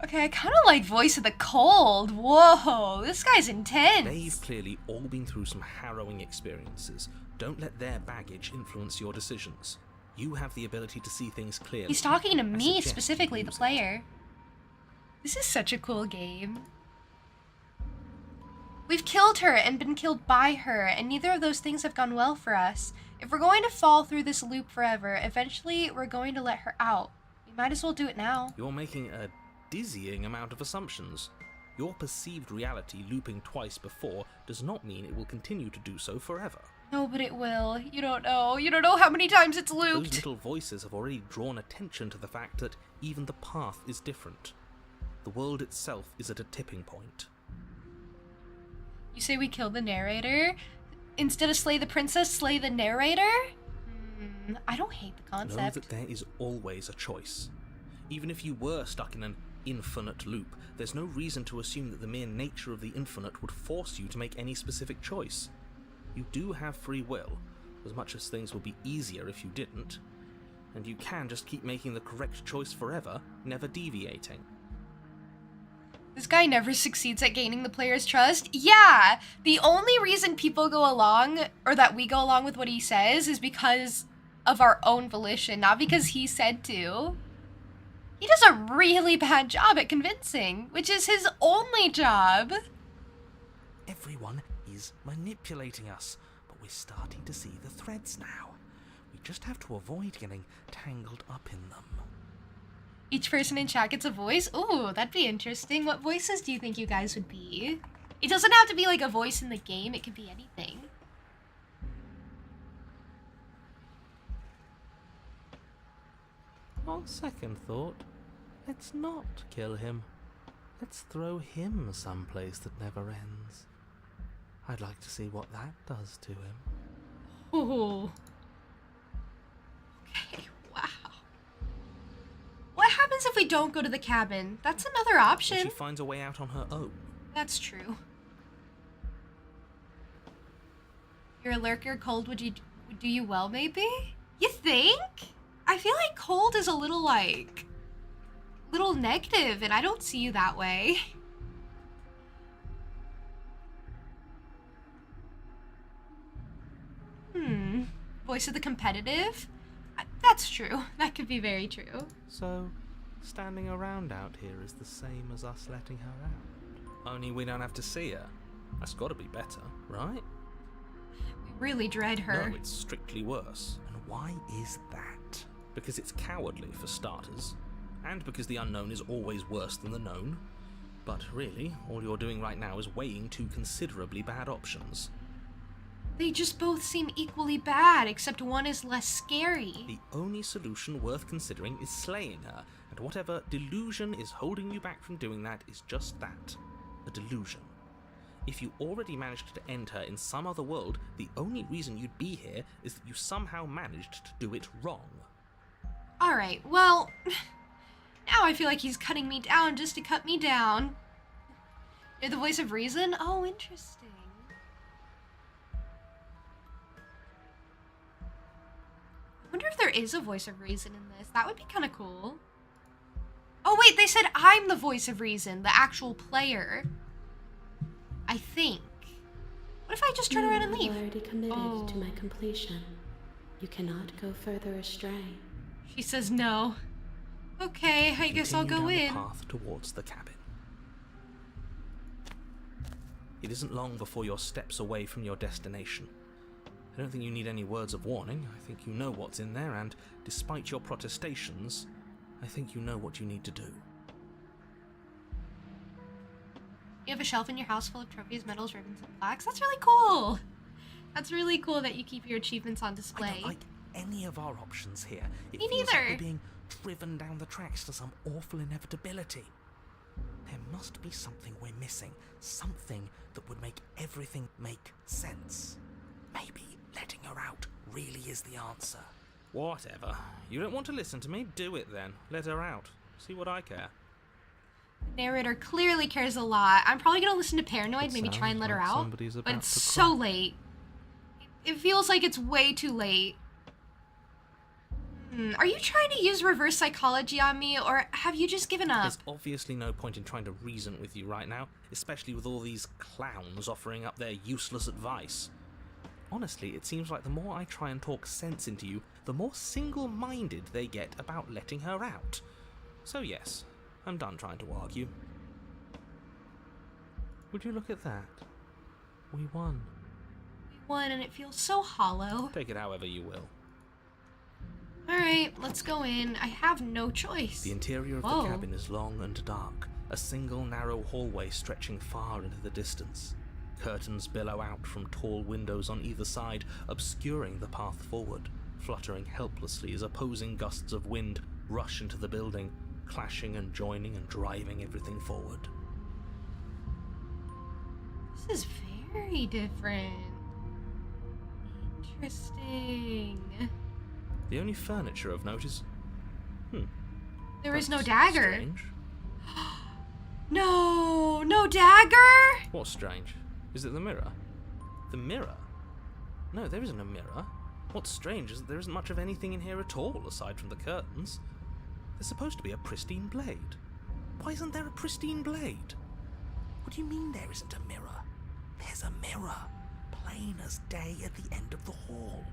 Okay, I kind of like Voice of the Cold. Whoa, this guy's intense. They've clearly all been through some harrowing experiences. Don't let their baggage influence your decisions. You have the ability to see things clearly. He's talking to I me, suggest specifically you the use it. player. This is such a cool game. We've killed her and been killed by her, and neither of those things have gone well for us. If we're going to fall through this loop forever, eventually we're going to let her out. We might as well do it now. You're making a dizzying amount of assumptions. Your perceived reality looping twice before does not mean it will continue to do so forever. No, but it will. You don't know. You don't know how many times it's Those looped. little voices have already drawn attention to the fact that even the path is different. The world itself is at a tipping point. You say we kill the narrator? Instead of slay the princess, slay the narrator? I don't hate the Know concept. that there is always a choice. Even if you were stuck in an infinite loop, there's no reason to assume that the mere nature of the infinite would force you to make any specific choice. You do have free will, as much as things would be easier if you didn't. And you can just keep making the correct choice forever, never deviating. This guy never succeeds at gaining the player's trust. Yeah, the only reason people go along, or that we go along with what he says, is because of our own volition, not because he said to. He does a really bad job at convincing, which is his only job. Everyone is manipulating us, but we're starting to see the threads now. We just have to avoid getting tangled up in them. Each person in chat gets a voice? Ooh, that'd be interesting. What voices do you think you guys would be? It doesn't have to be like a voice in the game, it could be anything. On second thought, let's not kill him. Let's throw him someplace that never ends. I'd like to see what that does to him. Oh. Okay, wow. What happens if we don't go to the cabin? That's another And option. she finds a way out on her own. That's true. You're a lurker, cold would do you well, maybe? You think? I feel like cold is a little negative, and I don't see you that way. Voice of the competitive? That's true. That could be very true. So, standing around out here is the same as us letting her out. Only we don't have to see her. That's got to be better, right? We really dread her. No, it's strictly worse. And why is that? Because it's cowardly, for starters. And because the unknown is always worse than the known. But really, all you're doing right now is weighing two considerably bad options. They just both seem equally bad, except one is less scary. The only solution worth considering is slaying her, and whatever delusion is holding you back from doing that is just that, a delusion. If you already managed to end her in some other world, the only reason you'd be here is that you somehow managed to do it wrong. Alright, well, now I feel like he's cutting me down just to cut me down. You're the voice of reason? Oh, interesting. I wonder if there is a voice of reason in this. That would be kind of cool. Oh wait, they said I'm the voice of reason, the actual player. I think. What if I just turn around and leave? You have already committed Oh. to my completion. You cannot go further astray. She says no. Okay, I guess I'll go Continue in. down the path towards the cabin. It isn't long before you're steps away from your destination. I don't think you need any words of warning. I think you know what's in there, and despite your protestations, I think you know what you need to do. You have a shelf in your house full of trophies, medals, ribbons, and plaques. That's really cool. That's really cool that you keep your achievements on I display. don't like any of our options here. It Me feels like neither. we're being driven down the tracks to some awful inevitability. There must be something we're missing. Something that would make everything make sense. Maybe letting her out really is the answer. Whatever. You don't want to listen to me? Do it then. Let her out. See what I care. Narrator clearly cares a lot. I'm probably gonna listen to Paranoid, It maybe try and let her sounds like out. somebody's But about it's to so cry. late. It feels like it's way too late. Are you trying to use reverse psychology on me, or have you just given up? There's obviously no point in trying to reason with you right now, especially with all these clowns offering up their useless advice. Honestly, it seems like the more I try and talk sense into you, the more single-minded they get about letting her out. So yes, I'm done trying to argue. Would you look at that? We won. We won, and it feels so hollow. Take it however you will. Alright, let's go in. I have no choice. The interior of Whoa. the cabin is long and dark, a single narrow hallway stretching far into the distance. Curtains billow out from tall windows on either side, obscuring the path forward, fluttering helplessly as opposing gusts of wind rush into the building, clashing and joining and driving everything forward. This is very different. Interesting. The only furniture of note is... There is no that's dagger. Strange. No, no dagger? What's strange? Is it the mirror? The mirror? No, there isn't a mirror. What's strange is that there isn't much of anything in here at all, aside from the curtains. There's supposed to be a pristine blade. Why isn't there a pristine blade? What do you mean there isn't a mirror? There's a mirror, plain as day at the end of the hall.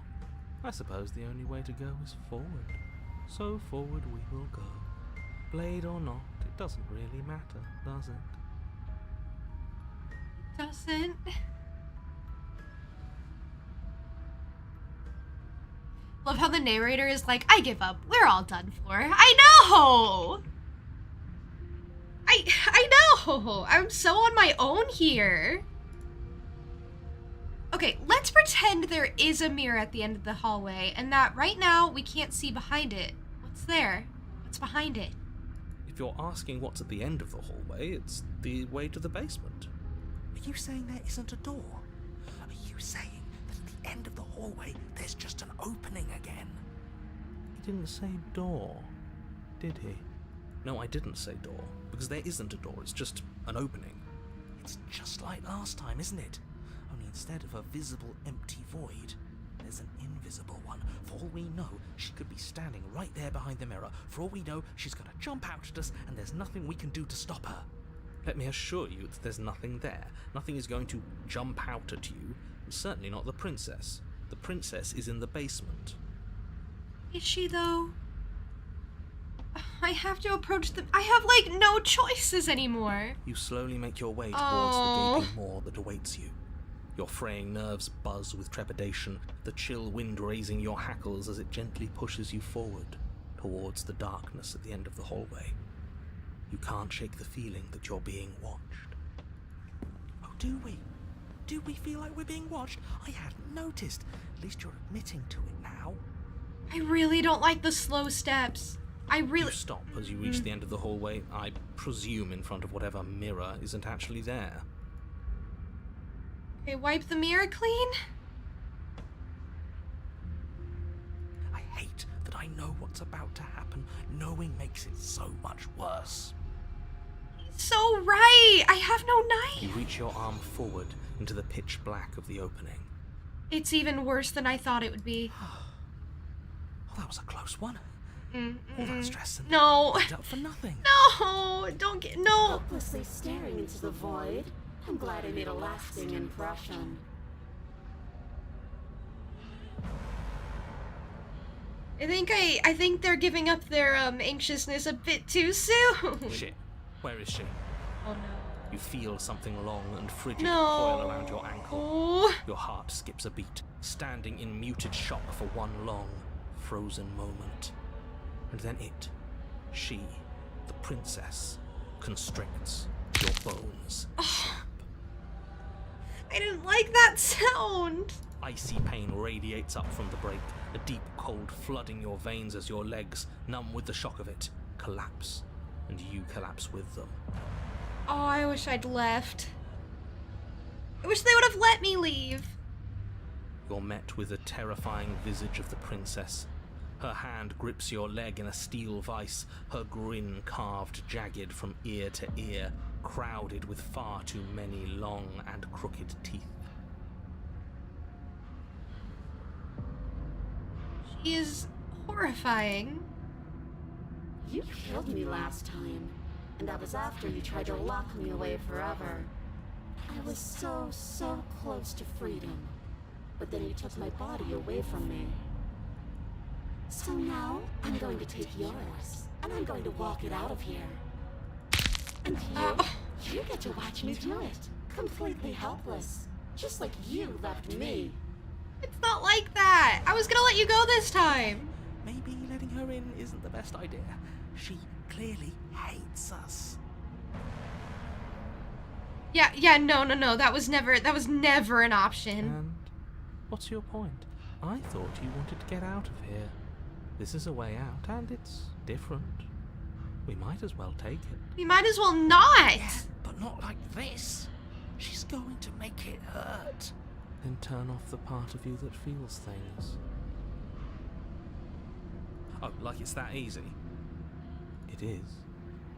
I suppose the only way to go is forward. So forward we will go. Blade or not, it doesn't really matter, does it? Doesn't. Love how the narrator is like, I give up. We're all done for. I know! I know! I'm so on my own here. Okay, let's pretend there is a mirror at the end of the hallway and that right now we can't see behind it. What's there? What's behind it? If you're asking what's at the end of the hallway, it's the way to the basement. Are you saying there isn't a door? Are you saying that at the end of the hallway there's just an opening again? He didn't say door, did he? No, I didn't say door, because there isn't a door, it's just an opening. It's just like last time, isn't it? Only instead of a visible empty void, there's an invisible one. For all we know, she could be standing right there behind the mirror. For all we know, she's going to jump out at us, and there's nothing we can do to stop her. Let me assure you that there's nothing there. Nothing is going to jump out at you, and certainly not the princess. The princess is in the basement. Is she, though? I have to approach them. I have, like, no choices anymore. You slowly make your way towards Oh. the gaping maw that awaits you. Your fraying nerves buzz with trepidation, the chill wind raising your hackles as it gently pushes you forward towards the darkness at the end of the hallway. You can't shake the feeling that you're being watched. Oh, do we? Do we feel like we're being watched? I hadn't noticed. At least you're admitting to it now. I really don't like the slow steps. I You really... stop as you reach the end of the hallway, I presume in front of whatever mirror isn't actually there. Okay, wipe the mirror clean. I hate that I know what's about to happen. Knowing makes it so much worse. So right. I have no You knife. reach your arm forward into the pitch black of the opening. It's even worse than I thought it would be. Oh, that was a close one. All that stress and No. build up for nothing. No. Don't get... No. Helplessly staring into the void. I'm glad I made a lasting impression. I think they're giving up their anxiousness a bit too soon. Shit. Where is she? Oh no. You feel something long and frigid No. coil around your ankle. Oh. Your heart skips a beat, standing in muted shock for one long, frozen moment. And then it, she, the princess, constricts your bones. I didn't like that sound. Icy pain radiates up from the break, a deep cold flooding your veins as your legs, numb with the shock of it, collapse, and you collapse with them. Oh, I wish I'd left. I wish they would have let me leave. You're met with the terrifying visage of the princess. Her hand grips your leg in a steel vice, her grin carved jagged from ear to ear, crowded with far too many long and crooked teeth. She is horrifying. You killed me last time, and that was after you tried to lock me away forever. I was so close to freedom, but then you took my body away from me. So now, I'm going to take yours, and I'm going to walk it out of here. And you get to watch me do it, completely helpless, just like you left me. It's not like that. I was gonna let you go this time. Maybe letting her in isn't the best idea. She clearly hates us. Yeah, no. That was never an option. And what's your point? I thought you wanted to get out of here. This is a way out, and it's different. We might as well take it. We might as well not. But not like this. She's going to make it hurt. Then turn off the part of you that feels things. Oh, like it's that easy? It is.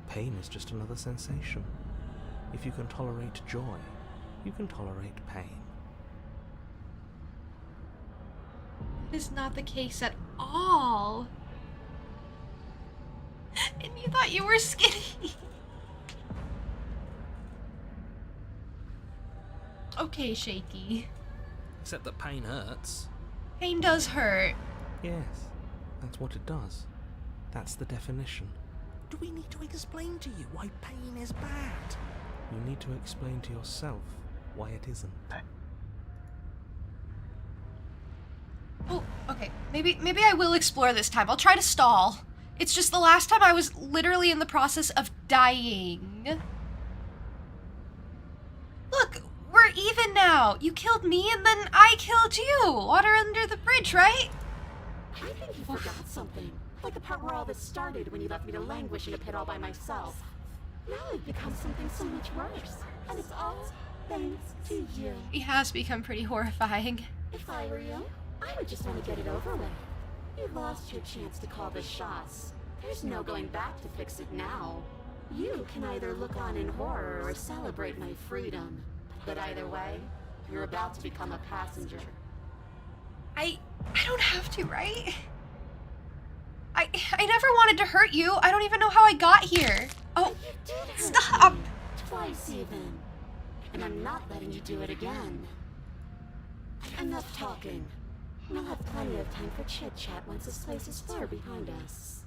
Pain is just another sensation. If you can tolerate joy, you can tolerate pain. That is not the case at all. And you thought you were skinny. Okay, Shaky. Except that pain hurts. Pain does hurt. Yes, that's what it does. That's the definition. Do we need to explain to you why pain is bad? You need to explain to yourself why it isn't. Oh, okay. Maybe I will explore this time. I'll try to stall. It's just the last time I was literally in the process of dying. Look, we're even now. You killed me and then I killed you. Water under the bridge, right? I think you forgot something. Like the part where all this started when you left me to languish in a pit all by myself. Now I've become something so much worse. And it's all thanks to you. He has become pretty horrifying. If I were you, I would just want to get it over with. You lost your chance to call the shots. There's no going back to fix it now. You can either look on in horror or celebrate my freedom. But either way, you're about to become a passenger. I don't have to, right? I never wanted to hurt you. I don't even know how I got here. Oh, You did hurt stop! me. Twice even. And I'm not letting you do it again. Enough talking. We'll have plenty of time for chit-chat once this place is far behind us.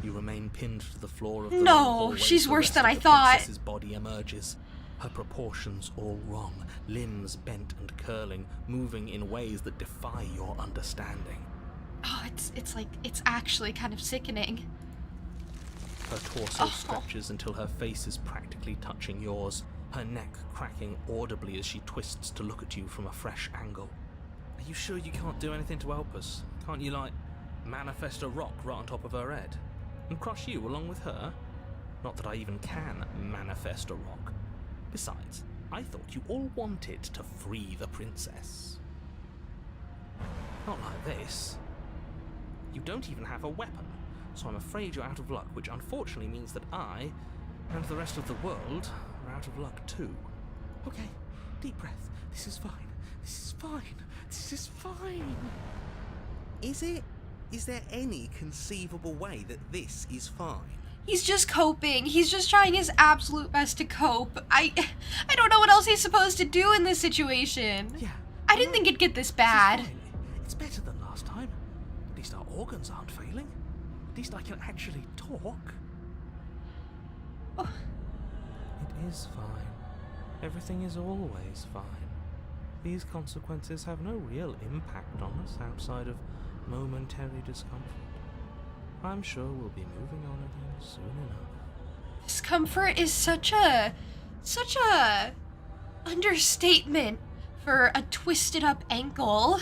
You remain pinned to the floor of the No, long hallway she's as the worse rest than of I the thought. princess's body emerges. Her proportions all wrong, limbs bent and curling, moving in ways that defy your understanding. Oh, it's actually kind of sickening. Her torso Oh. stretches until her face is practically touching yours, her neck cracking audibly as she twists to look at you from a fresh angle. Are you sure you can't do anything to help us? Can't you, like, manifest a rock right on top of her head? And crush you along with her? Not that I even can manifest a rock. Besides, I thought you all wanted to free the princess. Not like this. You don't even have a weapon, so I'm afraid you're out of luck, which unfortunately means that I, and the rest of the world, are out of luck too. Okay, deep breath. This is fine. This is fine. This is fine. Is it? Is there any conceivable way that this is fine? He's just coping. He's just trying his absolute best to cope. I don't know what else he's supposed to do in this situation. Yeah. I didn't think it'd get this This is bad. fine. It's better than last time. At least our organs aren't failing. At least I can actually talk. Oh. It is fine. Everything is always fine. These consequences have no real impact on us outside of momentary discomfort. I'm sure we'll be moving on again soon enough. Discomfort is such a understatement for a twisted up ankle.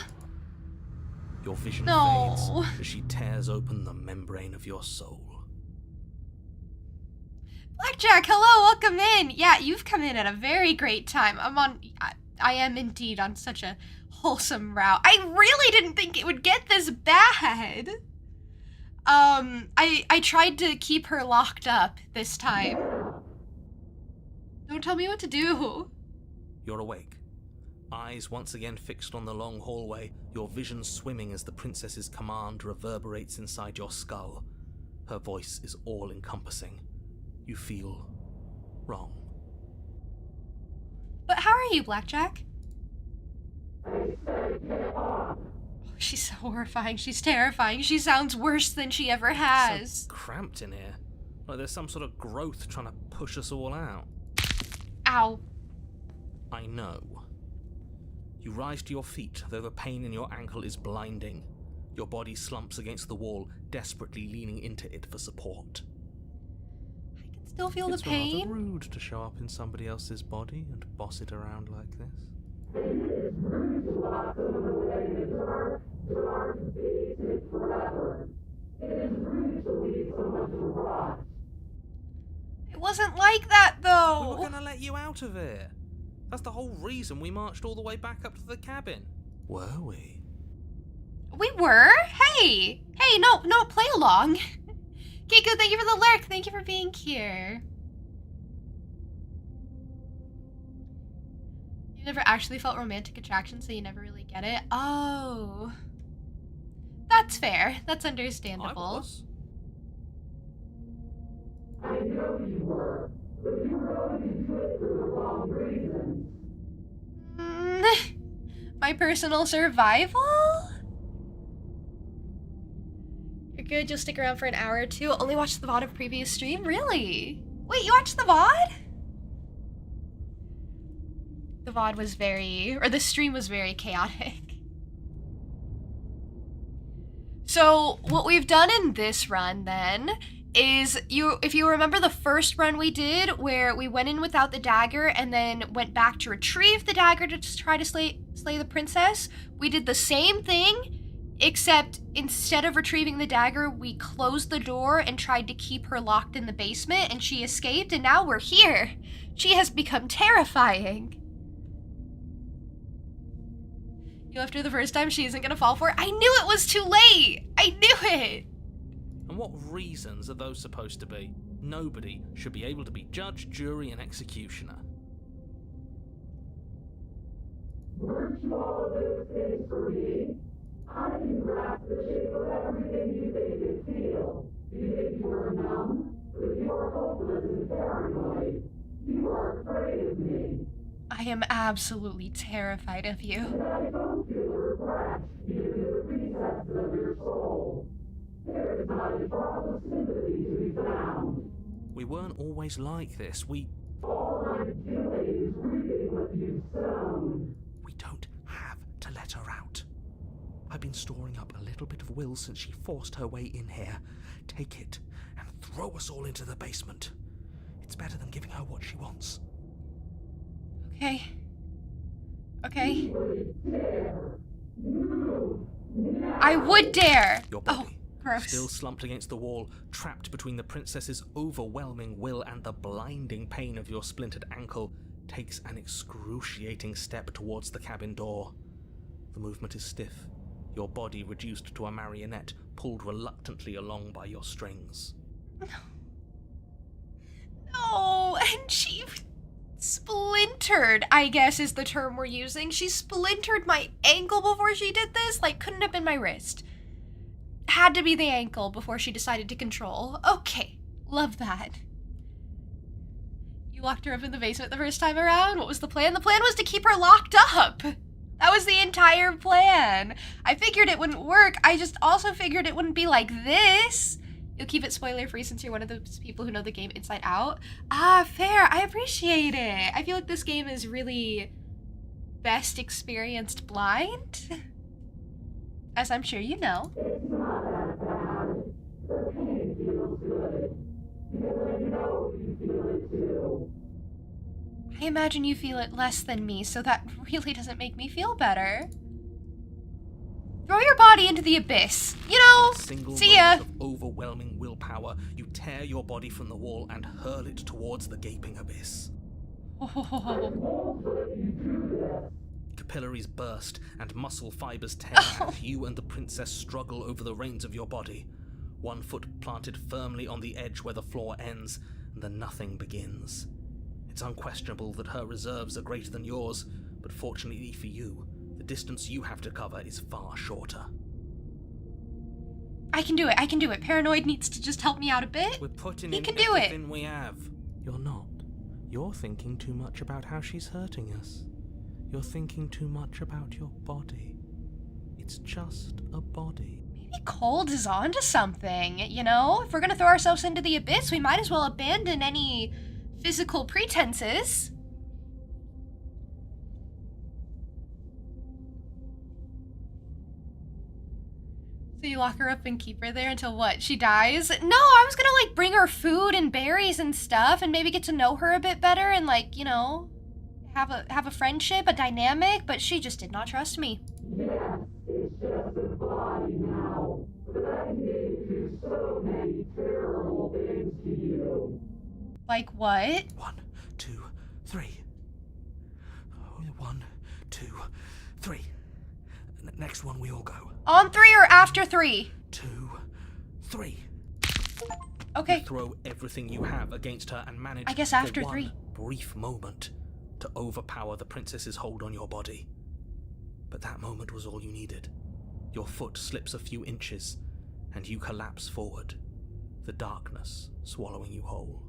Your vision No. fades as she tears open the membrane of your soul. Blackjack, hello, welcome in. Yeah, you've come in at a very great time. I am indeed on such a wholesome route. I really didn't think it would get this bad. I tried to keep her locked up this time. Don't tell me what to do. You're awake. Eyes once again fixed on the long hallway, your vision swimming as the princess's command reverberates inside your skull. Her voice is all-encompassing. You feel wrong. But how are you, Blackjack? Oh, she's so horrifying. She's terrifying. She sounds worse than she ever has. So cramped in here. Like there's some sort of growth trying to push us all out. Ow. I know. You rise to your feet, though the pain in your ankle is blinding. Your body slumps against the wall, desperately leaning into it for support. I can still feel It's the pain. rather rude to show up in somebody else's body and boss it around like this. It wasn't like that, We though. were gonna let you out of here. That's the whole reason we marched all the way back up to the cabin. Were we? We were? Hey! Hey, no, play along. Kiku, thank you for the lurk. Thank you for being here. You never actually felt romantic attraction, so you never really get it? Oh. That's fair. That's I understandable. was. My personal survival? You're good, you'll stick around for an hour or two. Only watch the VOD of previous stream? Really? Wait, you watched the VOD? The VOD was the stream was very chaotic. So, what we've done in this run, then, is if you remember the first run we did, where we went in without the dagger and then went back to retrieve the dagger to try to slay the princess, we did the same thing Except instead of retrieving the dagger, we closed the door and tried to keep her locked in the basement, and she escaped, and now we're here. She has become terrifying. You left her the first time, she isn't gonna fall for it. I knew it was too late! I knew it! And what reasons are those supposed to be? Nobody should be able to be judge, jury, and executioner. Weren't you all of those things for me? I can grasp the shape of everything you think you feel. You think you were numb, but you are hopeless and paranoid. You are afraid of me. I am absolutely terrified of you. And I don't feel regret, even in the recesses of your soul. There is not a drop of sympathy to be found. We weren't always like this. All I'm doing is reaping what you've sown. We don't have to let her out. I've been storing up a little bit of will since she forced her way in here. Take it and throw us all into the basement. It's better than giving her what she wants. Okay. Okay. I would dare! Your Oh, body, gross. still slumped against the wall, trapped between the princess's overwhelming will and the blinding pain of your splintered ankle, takes an excruciating step towards the cabin door. The movement is stiff, your body reduced to a marionette, pulled reluctantly along by your strings. No, and she splintered, I guess is the term we're using. She splintered my ankle before she did this. Like, couldn't have been my wrist. Had to be the ankle before she decided to control. Okay, love that. You locked her up in the basement the first time around? What was the plan? The plan was to keep her locked up. That was the entire plan. I figured it wouldn't work. I just also figured it wouldn't be like this. You'll keep it spoiler-free since you're one of those people who know the game inside out. Ah, fair. I appreciate it. I feel like this game is really best experienced blind. As I'm sure you know. It's not that bad. The pain feels good. Because I know you feel it too. I imagine you feel it less than me, so that really doesn't make me feel better. Throw your body into the abyss. You know, Single see ya. moment of overwhelming willpower, you tear your body from the wall and hurl it towards the gaping abyss. Capillaries burst and muscle fibers tear as you and the princess struggle over the reins of your body. One foot planted firmly on the edge where the floor ends, and the nothing begins. It's unquestionable that her reserves are greater than yours, but fortunately for you, the distance you have to cover is far shorter. I can do it. I can do it. Paranoid needs to just help me out a bit. We're putting He in can do it. everything we have. You're not. You're thinking too much about how she's hurting us. You're thinking too much about your body. It's just a body. Maybe Cold is onto something, you know? If we're gonna throw ourselves into the abyss, we might as well abandon any physical pretenses. So you lock her up and keep her there until what? She dies? No, I was gonna like bring her food and berries and stuff and maybe get to know her a bit better and like, you know, have a friendship, a dynamic, but she just did not trust me. Yes, it's just a body now. But I can do so many terrible things to you. Like what? 1, 2, 3. 1, 2, 3. Next one, we all go. On 3 or after 3? 2, 3. Okay. You throw everything you have against her and manage I guess after for one 3. brief moment to overpower the princess's hold on your body. But that moment was all you needed. Your foot slips a few inches, and you collapse forward, the darkness swallowing you whole.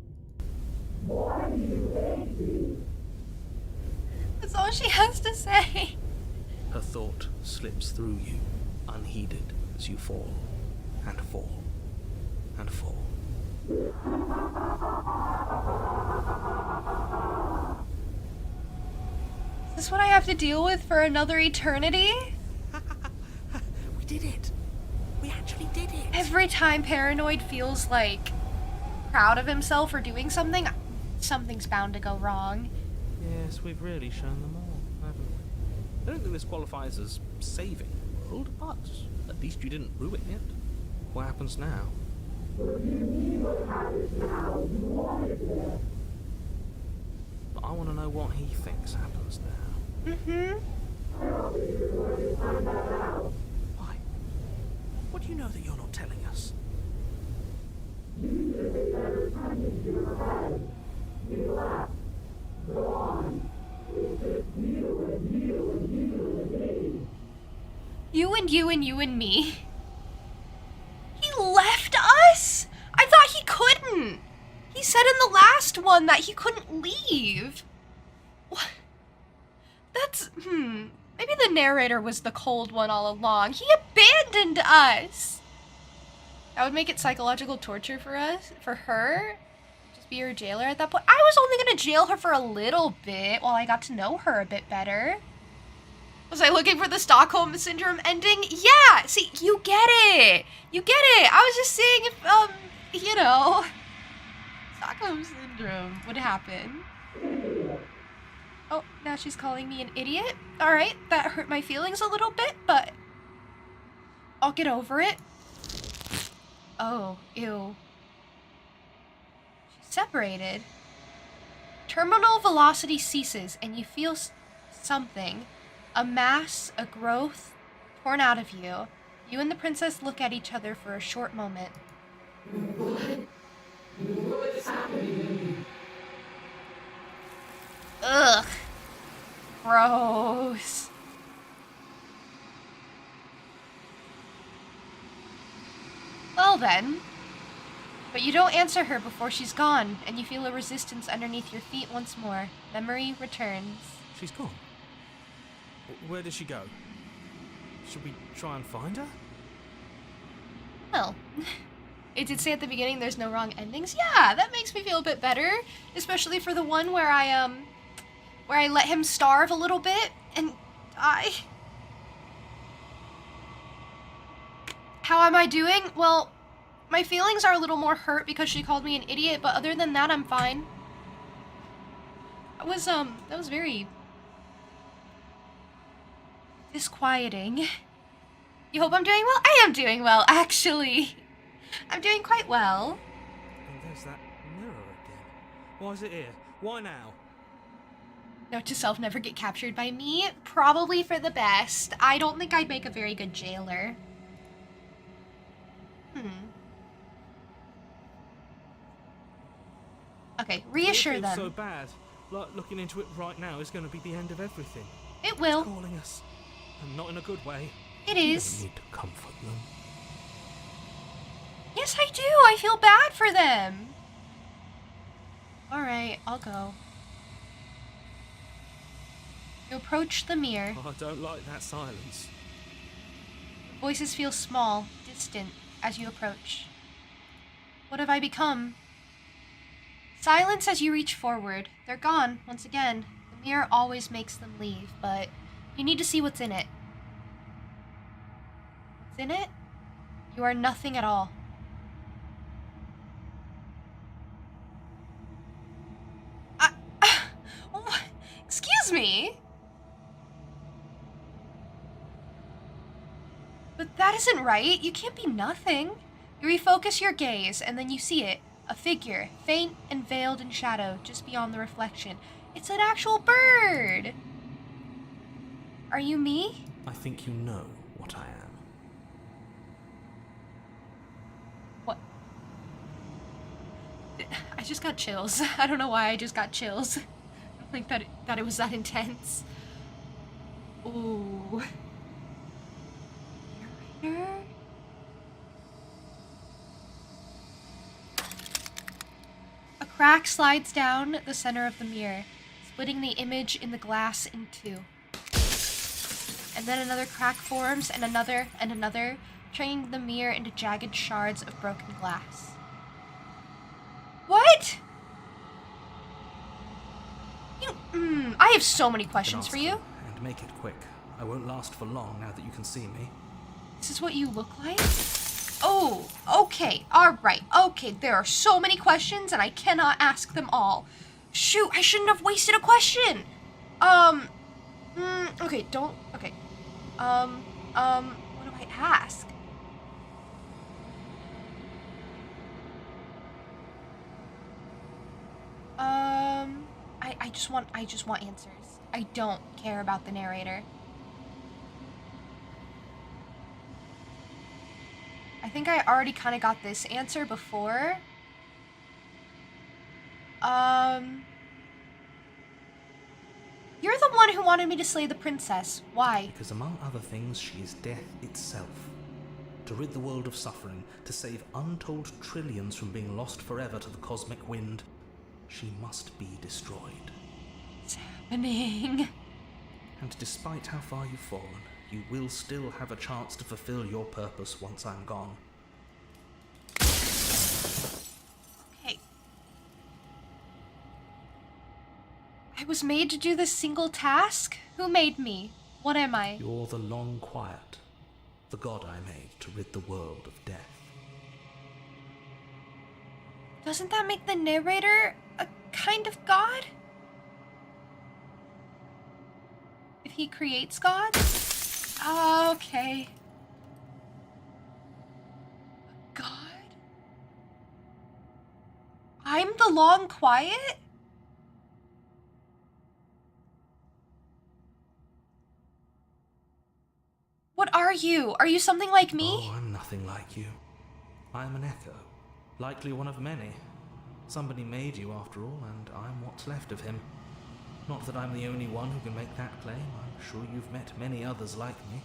That's all she has to say. Her thought slips through you, unheeded, as you fall, and fall, and fall. Is this what I have to deal with for another eternity? We did it! We actually did it! Every time Paranoid feels like proud of himself for doing something, something's bound to go wrong. Yes, we've really shown them all, haven't we? I don't think this qualifies as saving the world, but at least you didn't ruin it. What happens now? But I want to know what he thinks happens now. Mm-hmm. Why? What do you know that you're not telling us? You and you and you and me. He left us? I thought he couldn't. He said in the last one that he couldn't leave. What? That's, maybe the narrator was the cold one all along. He abandoned us. That would make it psychological torture for us, for her. Just be her jailer at that point. I was only gonna jail her for a little bit while I got to know her a bit better. Was I looking for the Stockholm Syndrome ending? Yeah! See, you get it! You get it! I was just saying if, you know, Stockholm Syndrome would happen. Oh, now she's calling me an idiot? Alright, that hurt my feelings a little bit, but I'll get over it. Oh, ew. She's separated. Terminal velocity ceases and you feel something. A mass, a growth, torn out of you. You and the princess look at each other for a short moment. Ugh. Gross. Well then. But you don't answer her before she's gone, and you feel a resistance underneath your feet once more. Memory returns. She's gone. Where did she go? Should we try and find her? Well, it did say at the beginning there's no wrong endings. Yeah, that makes me feel a bit better, especially for the one where I let him starve a little bit and die. How am I doing? Well, my feelings are a little more hurt because she called me an idiot, but other than that, I'm fine. That was very disquieting. You hope I'm doing well? I am doing well, actually. I'm doing quite well. And there's that mirror again. Why is it here? Why now? Note to self, never get captured by me. Probably for the best. I don't think I'd make a very good jailer. Okay, reassure It feels them. so bad. Like looking into it right now is going to be the end of everything. It will. It's calling us. And not in a good way. It You is. don't need to comfort them. Yes, I do. I feel bad for them. Alright, I'll go. You approach the mirror. Oh, I don't like that silence. Voices feel small, distant, as you approach. What have I become? Silence as you reach forward. They're gone, once again. The mirror always makes them leave, but you need to see what's in it. What's in it? You are nothing at all. Excuse me? But that isn't right. You can't be nothing. You refocus your gaze, and then you see it. A figure, faint and veiled in shadow, just beyond the reflection. It's an actual bird! Are you me? I think you know what I am. What? I just got chills. I don't know why I just got chills. I don't think that it was that intense. Ooh. Narrator? A crack slides down the center of the mirror, splitting the image in the glass in two. And then another crack forms, and another, turning the mirror into jagged shards of broken glass. What? I have so many questions for you. And make it quick. I won't last for long now that you can see me. This is what you look like? Oh, okay, alright, okay, there are so many questions and I cannot ask them all. Shoot, I shouldn't have wasted a question! Okay, What do I ask? I just want answers. I don't care about the narrator. I think I already kind of got this answer before. You're the one who wanted me to slay the princess. Why? Because among other things, she is death itself. To rid the world of suffering, to save untold trillions from being lost forever to the cosmic wind, she must be destroyed. What's happening? And despite how far you've fallen, you will still have a chance to fulfill your purpose once I'm gone. Okay. I was made to do this single task? Who made me? What am I? You're the Long Quiet, the god I made to rid the world of death. Doesn't that make the narrator a kind of god? If he creates gods? Okay. A god? I'm the Long Quiet? What are you? Are you something like me? Oh, I'm nothing like you. I'm an echo, likely one of many. Somebody made you after all, and I'm what's left of him. Not that I'm the only one who can make that claim. I'm sure you've met many others like me.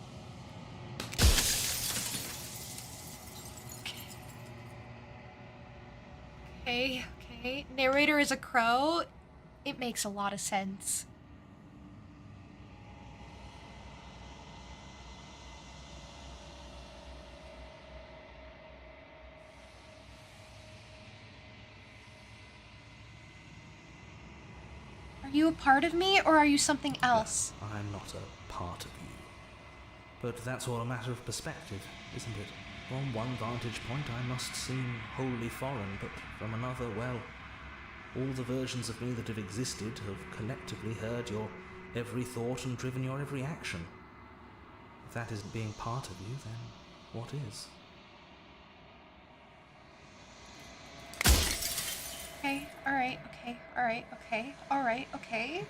Okay. Narrator is a crow. It makes a lot of sense. Are you a part of me, or are you something else? I'm not a part of you. But that's all a matter of perspective, isn't it? From one vantage point I must seem wholly foreign, but from another, well, all the versions of me that have existed have collectively heard your every thought and driven your every action. If that isn't being part of you, then what is? Okay, alright, okay.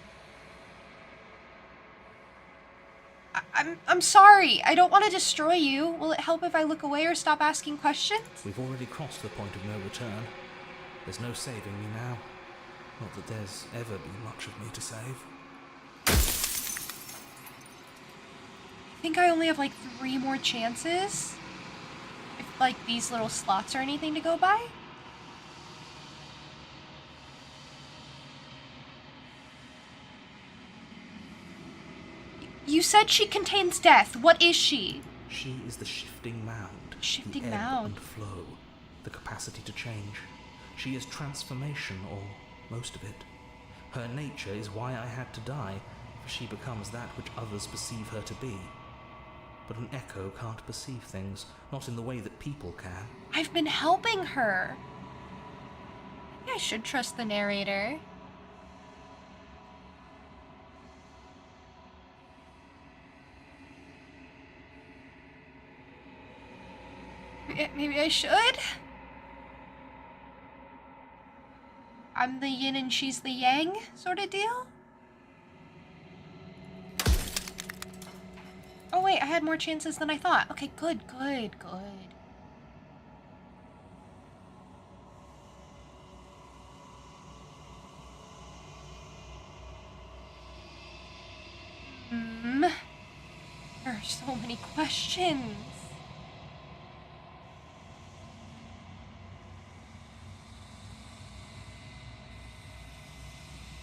I'm sorry. I don't want to destroy you. Will it help if I look away or stop asking questions? We've already crossed the point of no return. There's no saving me now. Not that there's ever been much of me to save. I think I only have like 3 more chances. If like these little slots are anything to go by. You said she contains death. What is she? She is the shifting mound. Shifting the ebb mound. and flow. The capacity to change. She is transformation, or most of it. Her nature is why I had to die, for she becomes that which others perceive her to be. But an echo can't perceive things, not in the way that people can. I've been helping her. Maybe I should trust the narrator. Maybe I should? I'm the yin and she's the yang sort of deal? Oh wait, I had more chances than I thought. Okay, good. There are so many questions.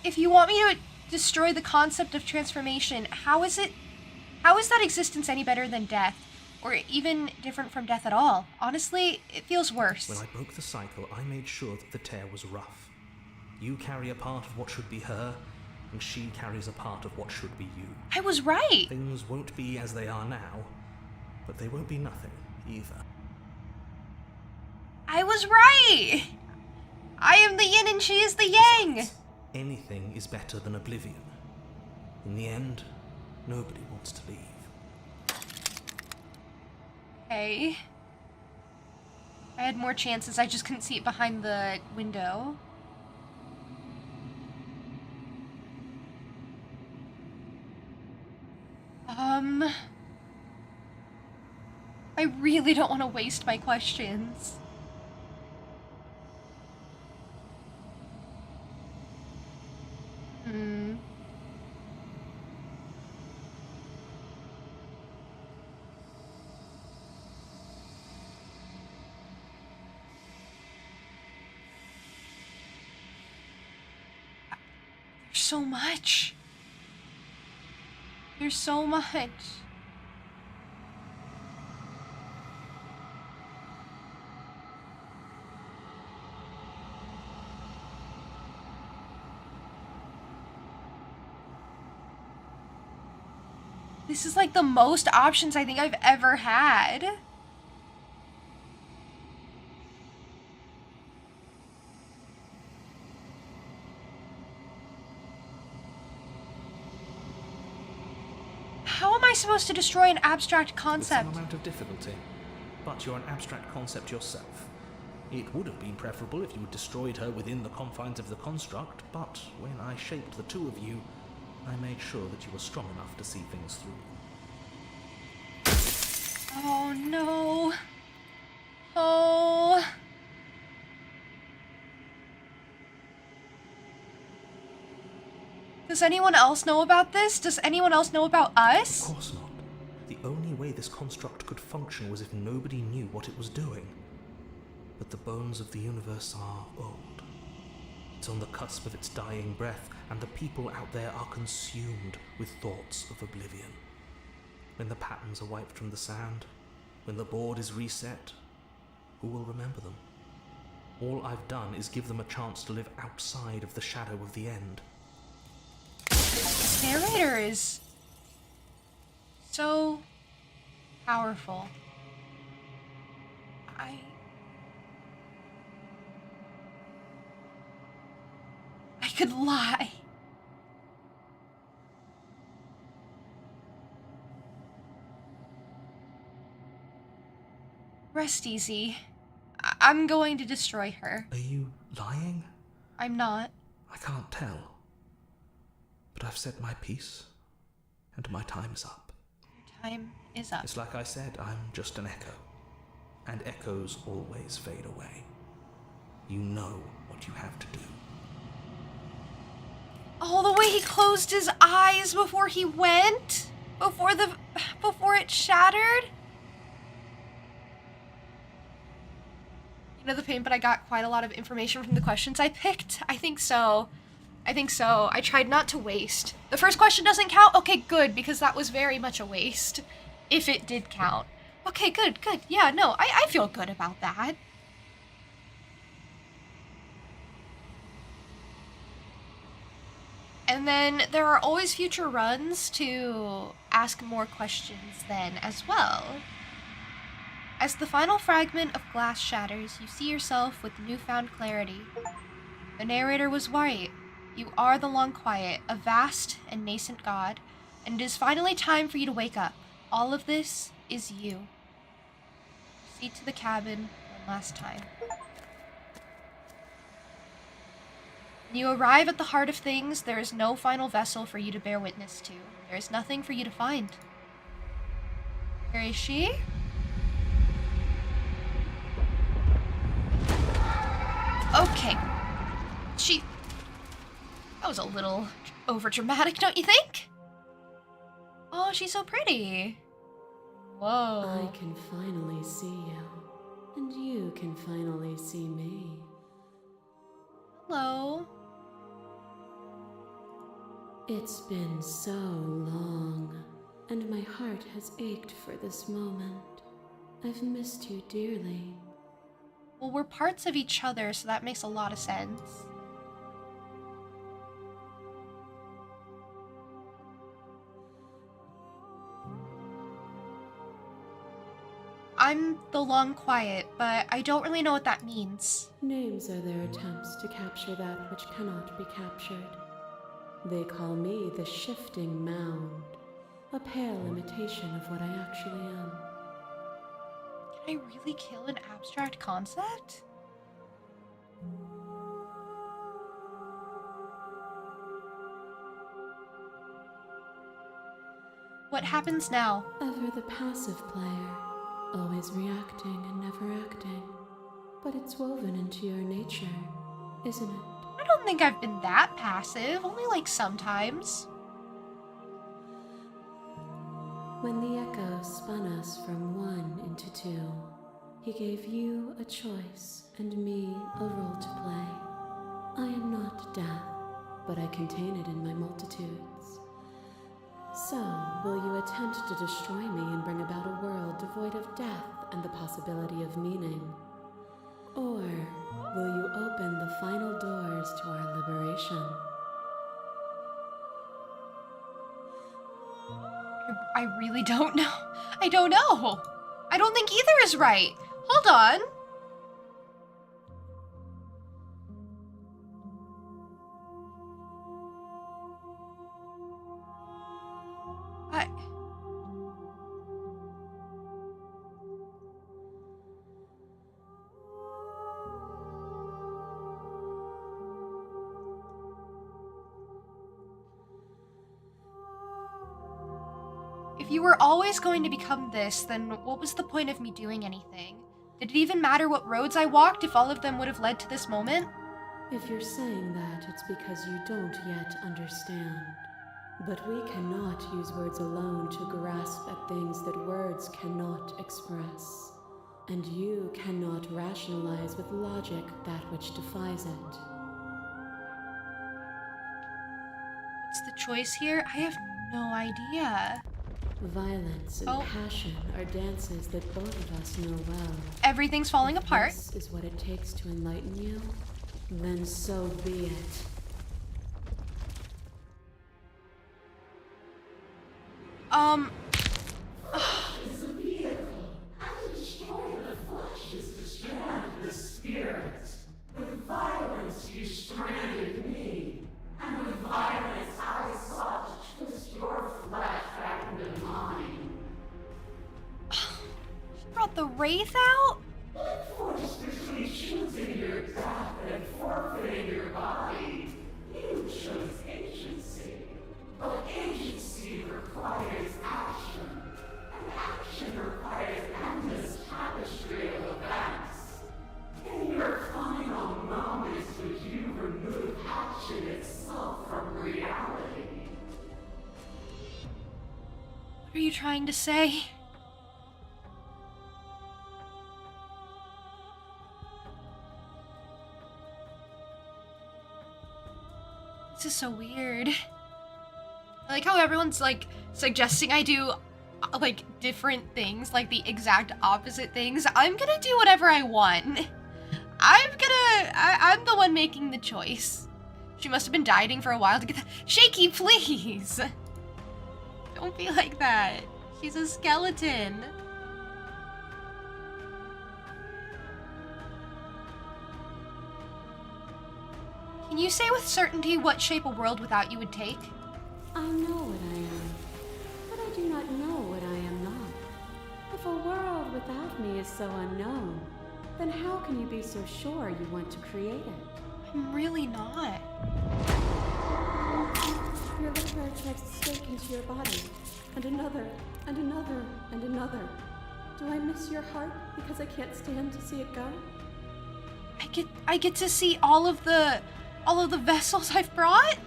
If you want me to destroy the concept of transformation, how is that existence any better than death? Or even different from death at all? Honestly, it feels worse. When I broke the cycle, I made sure that the tear was rough. You carry a part of what should be her, and she carries a part of what should be you. I was right! Things won't be as they are now, but they won't be nothing either. I was right! I am the yin and she is the yang! Besides, anything is better than oblivion. In the end, nobody wants to leave. Okay. I had more chances, I just couldn't see it behind the window. I really don't want to waste my questions. There's so much. There's so much. This is like the most options I think I've ever had. How am I supposed to destroy an abstract With concept? some amount of difficulty. But you're an abstract concept yourself. It would have been preferable if you had destroyed her within the confines of the construct, but when I shaped the two of you, I made sure that you were strong enough to see things through. Oh no. Oh. Does anyone else know about this? Does anyone else know about Of us? course not. The only way this construct could function was if nobody knew what it was doing. But the bones of the universe are old. It's on the cusp of its dying breath, and the people out there are consumed with thoughts of oblivion. When the patterns are wiped from the sand, when the board is reset, who will remember them? All I've done is give them a chance to live outside of the shadow of the end. This narrator is so powerful. I could lie. Rest easy. I'm going to destroy her. Are you lying? I'm not. I can't tell. But I've said my piece, and my time's up. Your time is up. It's like I said, I'm just an echo. And echoes always fade away. You know what you have to do. Oh, the way he closed his eyes before he went? Before it shattered? You know the pain, but I got quite a lot of information from the questions I picked. I think so. I tried not to waste. The first question doesn't count? Okay, good, because that was very much a waste. If it did count. Okay, good. Yeah, no, I feel good about that. And then there are always future runs to ask more questions then as well. As the final fragment of glass shatters, you see yourself with newfound clarity. The narrator was right. You are the Long Quiet, a vast and nascent god, and it is finally time for you to wake up. All of this is you. Proceed to the cabin one last time. When you arrive at the heart of things, there is no final vessel for you to bear witness to. There is nothing for you to find. Where is she? Okay. That was a little overdramatic, don't you think? Oh, she's so pretty. Whoa. I can finally see you, and you can finally see me. Hello. It's been so long, and my heart has ached for this moment. I've missed you dearly. Well, we're parts of each other, so that makes a lot of sense. I'm the Long Quiet, but I don't really know what that means. Names are their attempts to capture that which cannot be captured. They call me the Shifting Mound, a pale imitation of what I actually am. Can I really kill an abstract concept? What happens now? Ever the passive player, always reacting and never acting. But it's woven into your nature, isn't it? I don't think I've been that passive, only like sometimes. When the echo spun us from one into two, he gave you a choice and me a role to play. I am not death, but I contain it in my multitudes. So, will you attempt to destroy me and bring about a world devoid of death and the possibility of meaning? Or will you open the final doors to our liberation? I really don't know. I don't know. I don't think either is right. Hold on. If you were always going to become this, then what was the point of me doing anything? Did it even matter what roads I walked if all of them would have led to this moment? If you're saying that, it's because you don't yet understand. But we cannot use words alone to grasp at things that words cannot express. And you cannot rationalize with logic that which defies it. What's the choice here? I have no idea. Violence and passion are dances that both of us know well. Everything's falling apart. This is what it takes to enlighten you? Then so be it. Brought the Wraith out? What are you trying to say? This is so weird. I like how everyone's like suggesting I do like different things, like the exact opposite things. I'm gonna do whatever I want. I'm the one making the choice. She must have been dieting for a while to get that. Shaky, please! Don't be like that. She's a skeleton. Can you say with certainty what shape a world without you would take? I know what I am, but I do not know what I am not. If a world without me is so unknown, then how can you be so sure you want to create it? I'm really not. Your liquor drives a stake into your body, and another, and another, and another. Do I miss your heart because I can't stand to see it go? I get to see all of the vessels I've brought?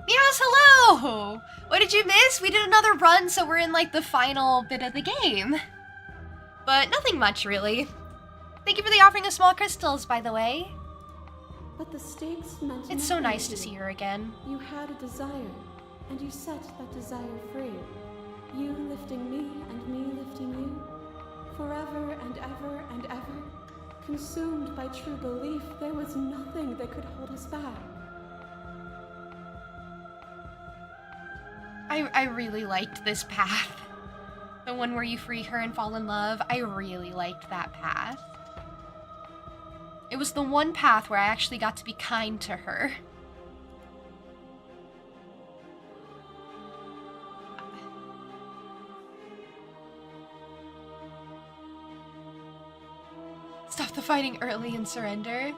Yes, hello! What did you miss? We did another run, so we're in like the final bit of the game. But nothing much, really. Thank you for the offering of small crystals, by the way. But the stakes meant It's so nothing nice to to you. see her again. You had a desire, and you set that desire free. You lifting me and me lifting you. Forever and ever and ever. Consumed by true belief, there was nothing that could hold us back. I really liked this path. The one where you free her and fall in love. I really liked that path. It was the one path where I actually got to be kind to her. Stop the fighting early and surrender.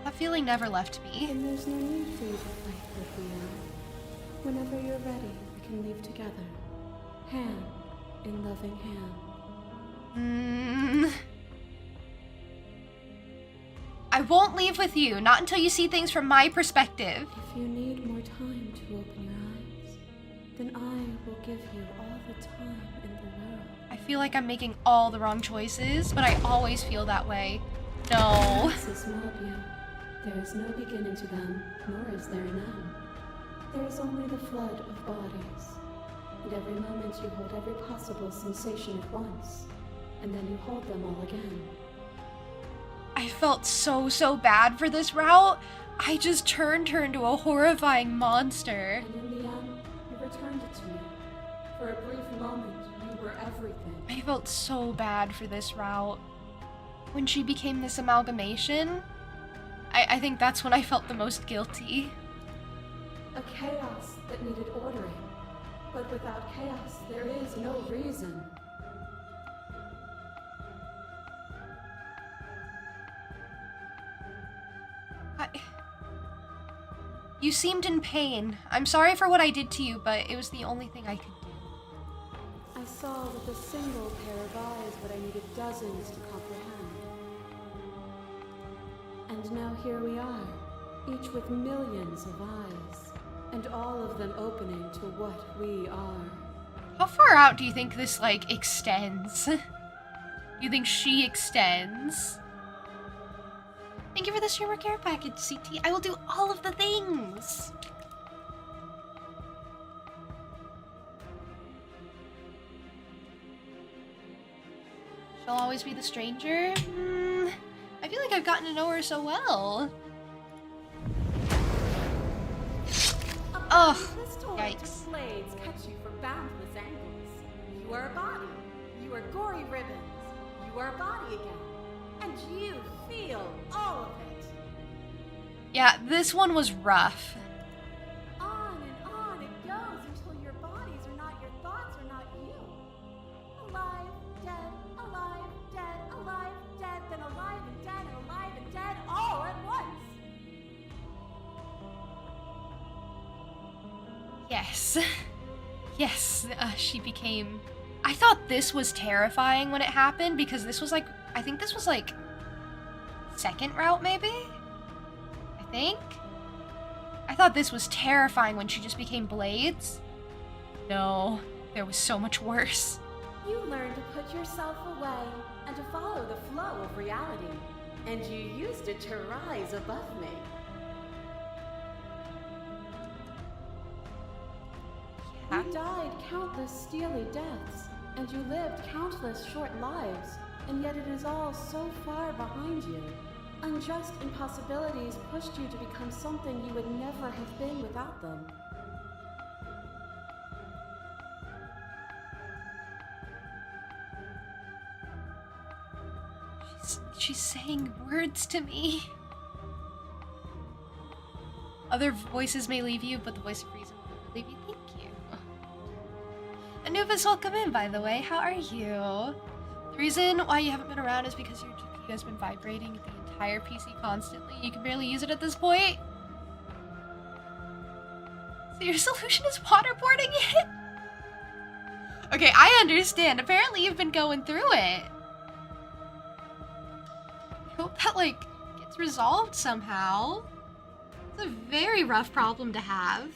That feeling never left me. And there's no need for you to fight with Leon. Whenever you're ready, we can leave together. Hand in loving hand. I won't leave with you, not until you see things from my perspective. If you need more time to open your eyes, then I will give you all the time in the world. I feel like I'm making all the wrong choices, but I always feel that way. No. This mob you. There is no beginning to them, nor is there an end. There is only the flood of bodies. And every moment you hold every possible sensation at once, and then you hold them all again. I felt so bad for this route. I just turned her into a horrifying monster. And in the end, you returned it to me. For a brief moment, you were everything. I felt so bad for this route. When she became this amalgamation, I think that's when I felt the most guilty. A chaos that needed ordering. But without chaos, there is no reason. You seemed in pain. I'm sorry for what I did to you, but it was the only thing I could do. I saw with a single pair of eyes what I needed dozens to comprehend. And now here we are, each with millions of eyes, and all of them opening to what we are. How far out do you think this, like, extends? You think she extends? Thank you for the streamer care package, CT. I will do all of the things. She'll always be the stranger? I feel like I've gotten to know her so well. Ugh. Yikes. Blades cut you from boundless angles. You are a body. You are gory ribbons. You are a body again. And you feel all of it. Yeah, this one was rough. On and on it goes until your bodies are not your thoughts, are not you. Alive, dead, alive, dead, alive, dead, then alive and dead, and alive and dead, all at once. Yes. Yes, she became... I thought this was terrifying when it happened, because this was like... I think this was like... second route, maybe? I think? I thought this was terrifying when she just became Blades. No, there was so much worse. You learn to put yourself away and to follow the flow of reality. And you used it to rise above me. Yeah. You died countless steely deaths, and you lived countless short lives, and yet it is all so far behind you. Unjust impossibilities pushed you to become something you would never have been without them. She's saying words to me. Other voices may leave you, but the voice of reason will never leave you. Thank you. Anubis, welcome in, by the way. How are you? The reason why you haven't been around is because your GPU has been vibrating the entire PC constantly. You can barely use it at this point. So your solution is waterboarding it? Okay, I understand. Apparently you've been going through it. I hope that, like, gets resolved somehow. It's a very rough problem to have.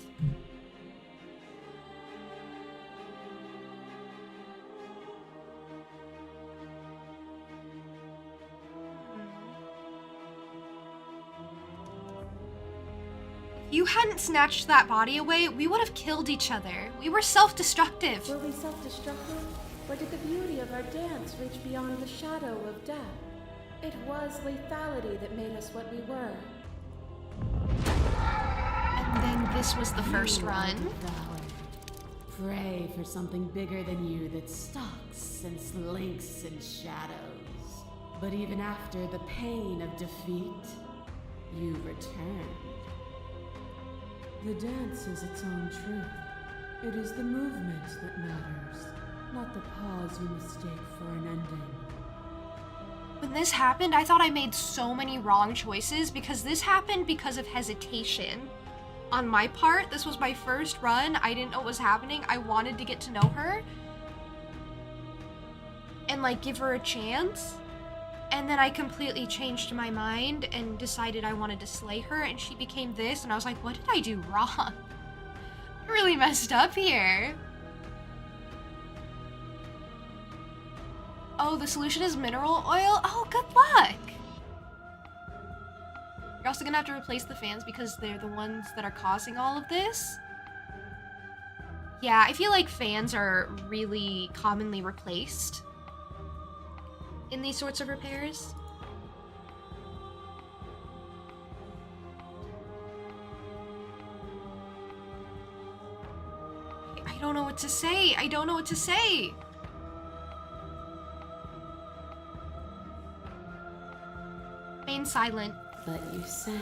If you hadn't snatched that body away, we would have killed each other. We were self-destructive. Were we self-destructive? Or did the beauty of our dance reach beyond the shadow of death? It was lethality that made us what we were. And then this was the first run. Pray for something bigger than you that stalks and slinks in shadows. But even after the pain of defeat, you return. The dance is its own truth. It is the movement that matters. not the pause you mistake for an ending. When this happened, I thought I made so many wrong choices because this happened because of hesitation. On my part, this was my first run. I didn't know what was happening. I wanted to get to know her and like give her a chance. And then I completely changed my mind and decided I wanted to slay her, and she became this, and I was like, what did I do wrong? I really messed up here. Oh, the solution is mineral oil? Oh, good luck! You're also gonna have to replace the fans because they're the ones that are causing all of this. Yeah, I feel like fans are really commonly replaced in these sorts of repairs. I don't know what to say. I don't know what to say. Remain silent. But you say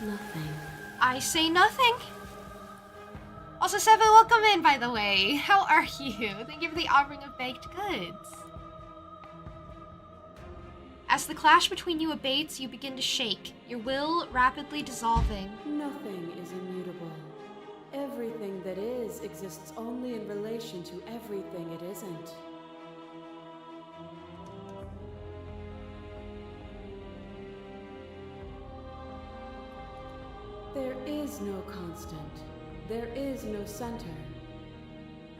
nothing. I say nothing. Also, Seven, welcome in, by the way. How are you? Thank you for the offering of baked goods. As the clash between you abates, you begin to shake, your will rapidly dissolving. Nothing is immutable. Everything that is exists only in relation to everything it isn't. There is no constant. There is no center.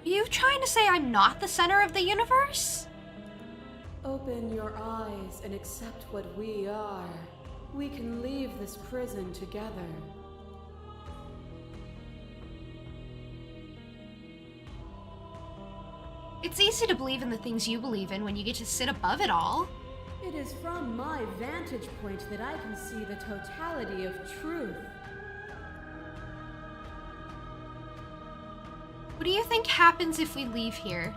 Are you trying to say I'm not the center of the universe? Open your eyes and accept what we are. We can leave this prison together. It's easy to believe in the things you believe in when you get to sit above it all. It is from my vantage point that I can see the totality of truth. What do you think happens if we leave here?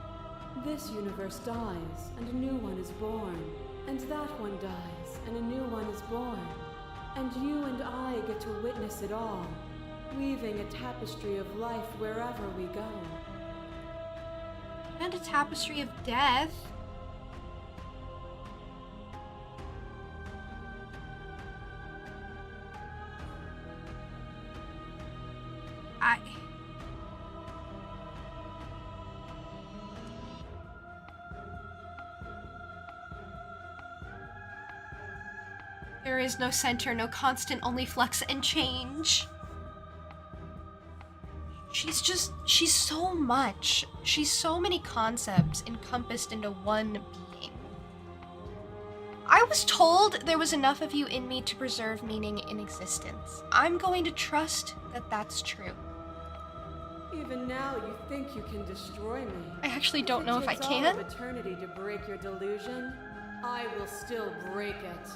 This universe dies, and a new one is born. And that one dies, and a new one is born. And you and I get to witness it all, weaving a tapestry of life wherever we go. And a tapestry of death. There is no center, no constant, only flux and change. She's so much. She's so many concepts encompassed into one being. I was told there was enough of you in me to preserve meaning in existence. I'm going to trust that that's true. Even now, you think you can destroy me. I actually don't know if I It takes can. all of eternity to break your delusion. I will still break it.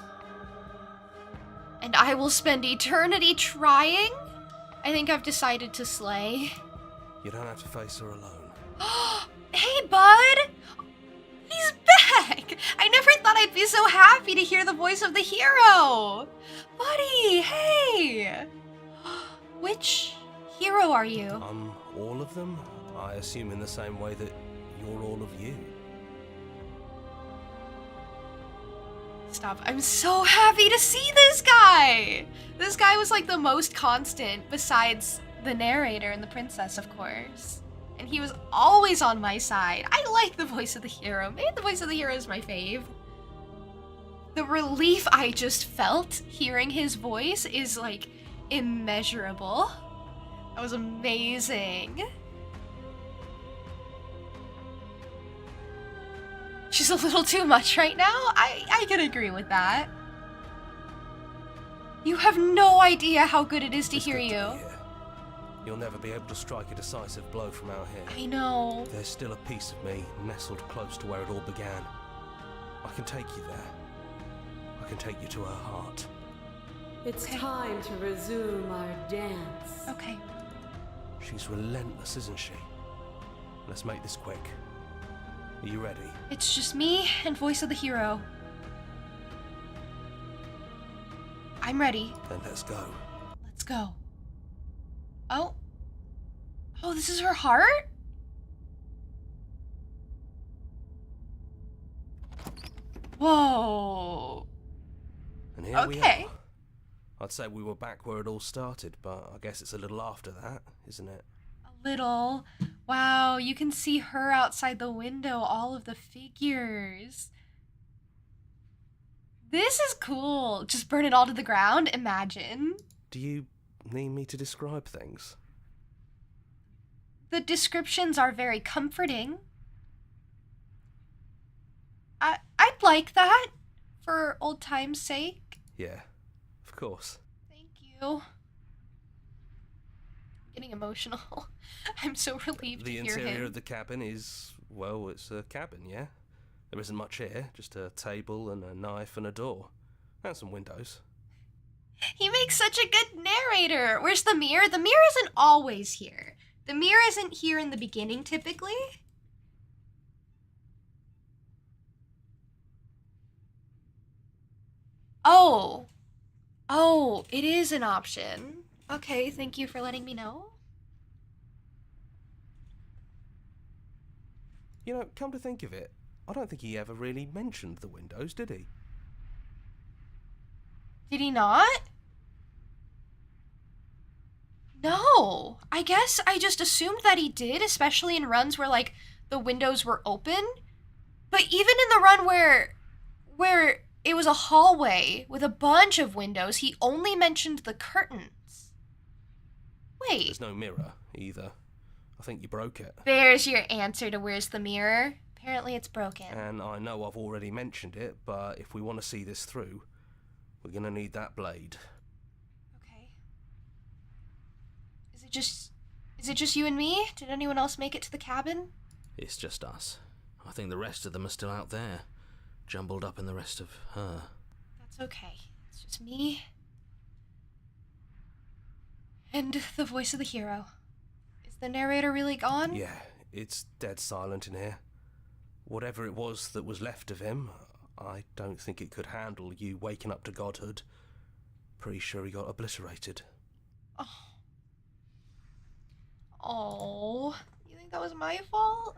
And I will spend eternity trying? I think I've decided to slay. You don't have to face her alone. Hey, bud! He's back! I never thought I'd be so happy to hear the voice of the hero! Buddy, hey! Which hero are you? All of them? I assume in the same way that you're all of you. Stop. I'm so happy to see this guy! This guy was like the most constant besides the narrator and the princess, of course. And he was always on my side. I like the voice of the hero. Maybe the voice of the hero is my fave. The relief I just felt hearing his voice is like immeasurable. That was amazing. She's a little too much right now. I can agree with that. You have no idea how good it is to It's hear good you. be here. You'll never be able to strike a decisive blow from out here. I know. There's still a piece of me nestled close to where it all began. I can take you there. I can take you to her heart. It's Okay. time to resume our dance. Okay. She's relentless, isn't she? Let's make this quick. Are you ready? It's just me and voice of the hero. I'm ready. Then let's go. Let's go. Oh. Oh, this is her heart? Whoa. And here we Okay. are. I'd say we were back where it all started, but I guess it's a little after that, isn't it? A little. Wow, you can see her outside the window, all of the figures. This is cool. Just burn it all to the ground? Imagine. Do you need me to describe things? The descriptions are very comforting. I'd like that for old time's sake. Yeah, of course. Thank you. I'm getting emotional. I'm so relieved The to hear interior him. of the cabin is, well, it's a cabin, yeah? There isn't much here, just a table and a knife and a door. And some windows. He makes such a good narrator. Where's the mirror? The mirror isn't always here. The mirror isn't here in the beginning, typically. Oh. Oh, it is an option. Okay, thank you for letting me know. You know, come to think of it, I don't think he ever really mentioned the windows, did he? Did he not? No. I guess I just assumed that he did, especially in runs where, like, the windows were open. But even in the run where it was a hallway with a bunch of windows, he only mentioned the curtains. Wait. There's no mirror, either. I think you broke it. There's your answer to where's the mirror. Apparently it's broken. And I know I've already mentioned it, but if we want to see this through, we're gonna need that blade. Okay. Is it just you and me? Did anyone else make it to the cabin? It's just us. I think the rest of them are still out there, jumbled up in the rest of her. That's okay. It's just me. And the voice of the hero. Is the narrator really gone? Yeah, it's dead silent in here. Whatever it was that was left of him, I don't think it could handle you waking up to godhood. Pretty sure he got obliterated. Oh. Oh. You think that was my fault?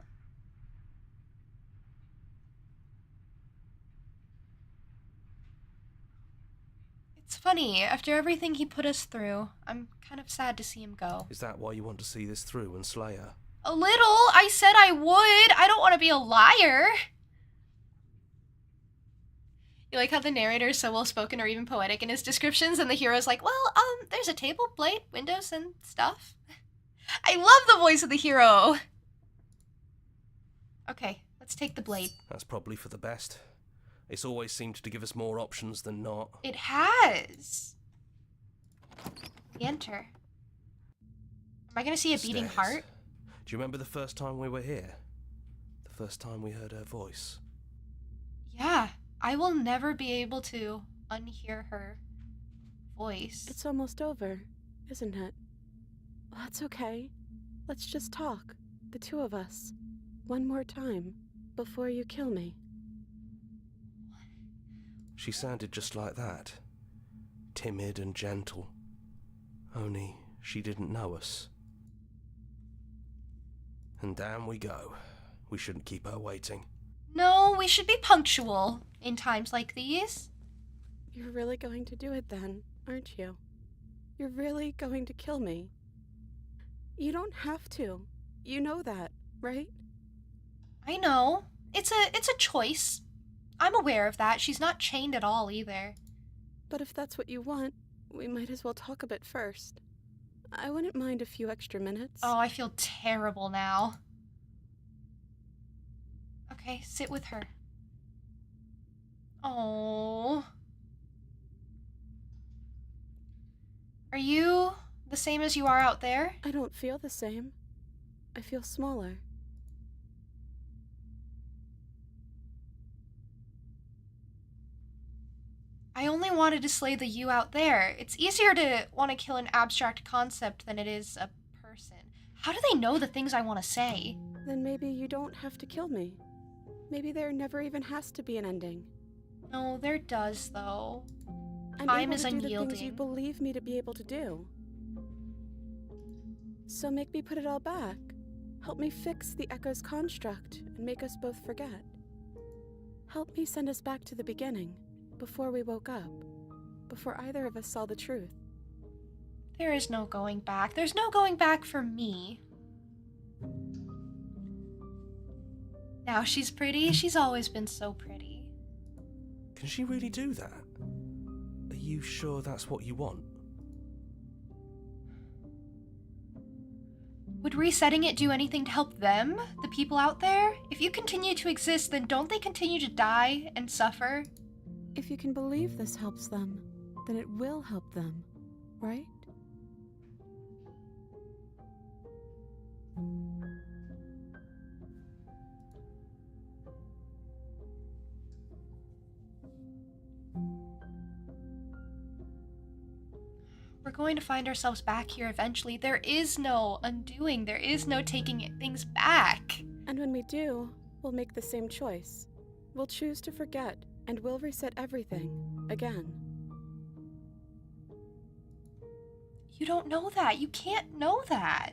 It's funny, after everything he put us through, I'm kind of sad to see him go. Is that why you want to see this through and slay her? A little. I said I would. I don't want to be a liar. You like how the narrator is so well spoken or even poetic in his descriptions, and the hero's like, well, there's a table, plate, windows, and stuff. I love the voice of the hero. Okay, let's take the blade. That's probably for the best. It's always seemed to give us more options than not. It has. We enter. Am I gonna see a beating Stairs. heart? Do you remember the first time we were here? The first time we heard her voice? Yeah, I will never be able to unhear her voice. It's almost over, isn't it? That's okay. Let's just talk, the two of us, one more time, before you kill me. She sounded just like that. Timid and gentle. Only she didn't know us. And down we go. We shouldn't keep her waiting. No, we should be punctual in times like these. You're really going to do it then, aren't you? You're really going to kill me. You don't have to. You know that, right? I know. It's a choice. I'm aware of that. She's not chained at all either. But if that's what you want, we might as well talk a bit first. I wouldn't mind a few extra minutes. Oh, I feel terrible now. Okay, sit with her. Oh. Are you the same as you are out there? I don't feel the same. I feel smaller. I only wanted to slay the you out there. It's easier to want to kill an abstract concept than it is a person. How do they know the things I want to say? Then maybe you don't have to kill me. Maybe there never even has to be an ending. No, there does, though. I'm Time able is to do the things you unyielding. believe me to be able to do. So make me put it all back. Help me fix the Echo's construct and make us both forget. Help me send us back to the beginning, before we woke up, before either of us saw the truth. There is no going back. There's no going back for me. Now she's pretty. She's always been so pretty. Can she really do that? Are you sure that's what you want? Would resetting it do anything to help them, the people out there? If you continue to exist, then don't they continue to die and suffer? If you can believe this helps them, then it will help them, right? We're going to find ourselves back here eventually. There is no undoing. There is no taking things back. And when we do, we'll make the same choice. We'll choose to forget, and we'll reset everything, again. You don't know that. You can't know that.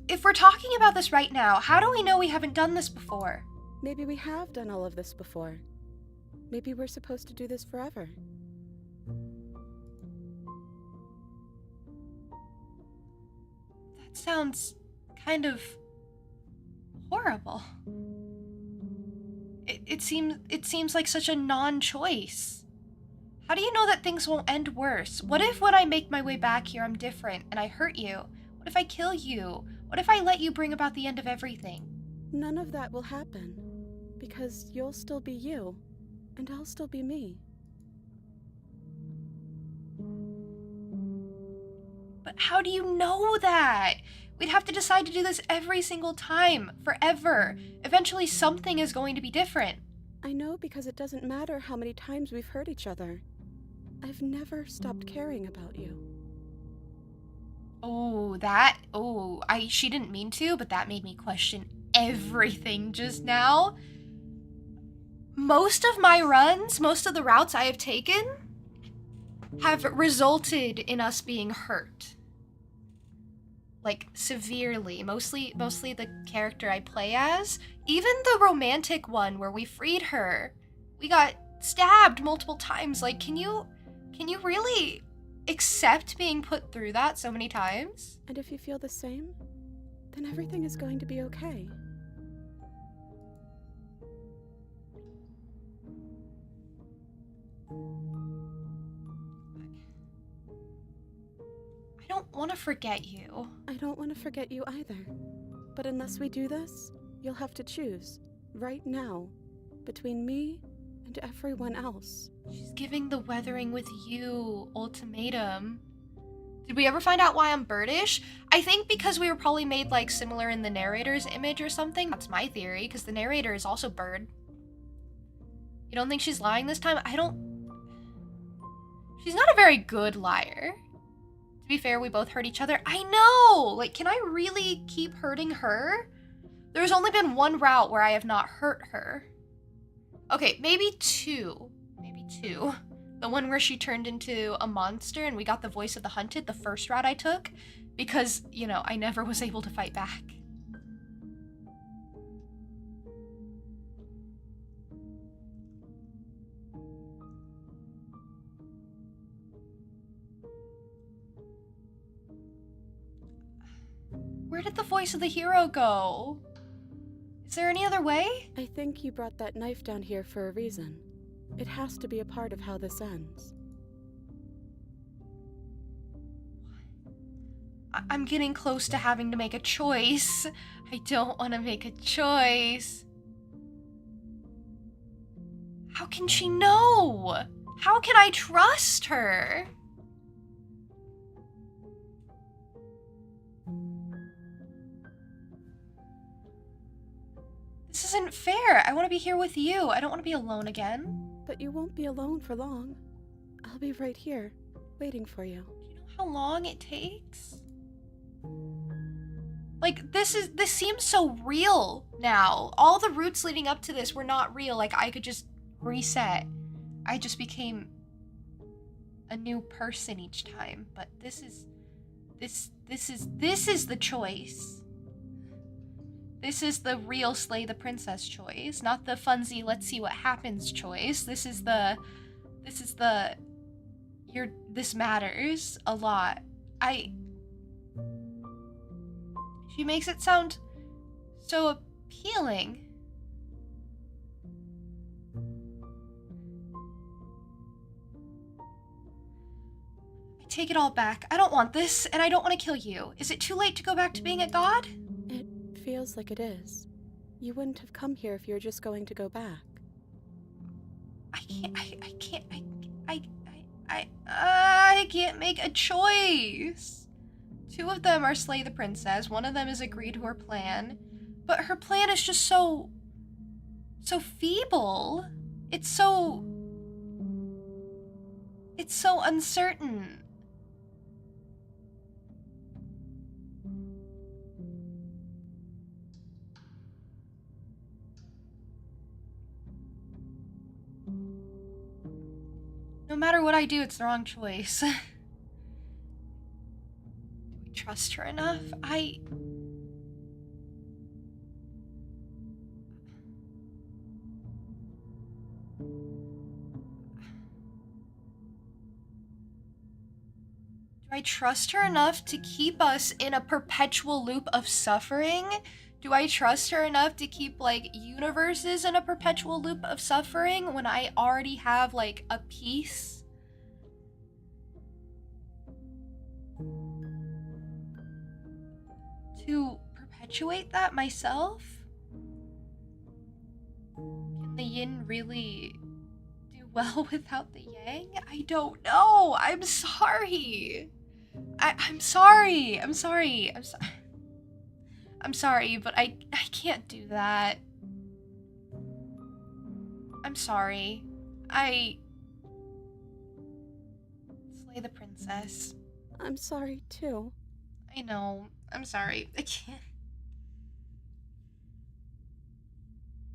If we're talking about this right now, how do we know we haven't done this before? Maybe we have done all of this before. Maybe we're supposed to do this forever. That sounds kind of horrible. It seems like such a non-choice. How do you know that things won't end worse? What if when I make my way back here I'm different and I hurt you? What if I kill you? What if I let you bring about the end of everything? None of that will happen, because you'll still be you, and I'll still be me. But how do you know that? We'd have to decide to do this every single time, forever. Eventually something is going to be different. I know because it doesn't matter how many times we've hurt each other. I've never stopped caring about you. She didn't mean to, but that made me question everything just now. Most of my runs, most of the routes I have taken have resulted in us being hurt. Like, severely. Mostly the character I play as. Even the romantic one where we freed her, we got stabbed multiple times. Like, can you really accept being put through that so many times? And if you feel the same, then everything is going to be okay. I don't want to forget you. I don't want to forget you either. But unless we do this, you'll have to choose, right now, between me and everyone else. She's giving the Weathering with You ultimatum. Did we ever find out why I'm birdish? I think because we were probably made like similar in the narrator's image or something. That's my theory, because the narrator is also bird. You don't think she's lying this time? She's not a very good liar. To be fair, we both hurt each other. I know! Like, can I really keep hurting her? There's only been one route where I have not hurt her. Okay, maybe two. Maybe two. The one where she turned into a monster and we got the voice of the hunted, the first route I took, because, you know, I never was able to fight back. Where did the voice of the hero go? Is there any other way? I think you brought that knife down here for a reason. It has to be a part of how this ends. I'm getting close to having to make a choice. I don't want to make a choice. How can she know? How can I trust her? This isn't fair. I want to be here with you. I don't want to be alone again. But you won't be alone for long. I'll be right here, waiting for you. Do you know how long it takes? Like, this seems so real now. All the routes leading up to this were not real. Like, I could just reset. I just became a new person each time, but this is the choice. This is the real slay the princess choice, not the funsy let's see what happens choice. This matters a lot. She makes it sound so appealing. I take it all back. I don't want this, and I don't want to kill you. Is it too late to go back to being a god? It feels like it is. You wouldn't have come here if you were just going to go back. I can't make a choice. Two of them are slay the princess. One of them is agree to her plan. But her plan is just so feeble. It's so uncertain. No matter what I do, it's the wrong choice. Do we trust her enough? Do I trust her enough to keep us in a perpetual loop of suffering? Do I trust her enough to keep, like, universes in a perpetual loop of suffering when I already have, like, a peace? To perpetuate that myself? Can the yin really do well without the yang? I don't know. I'm sorry. I'm sorry. I'm sorry, but I can't do that. I'm sorry. Slay the princess. I'm sorry, too. I know. I'm sorry. I can't.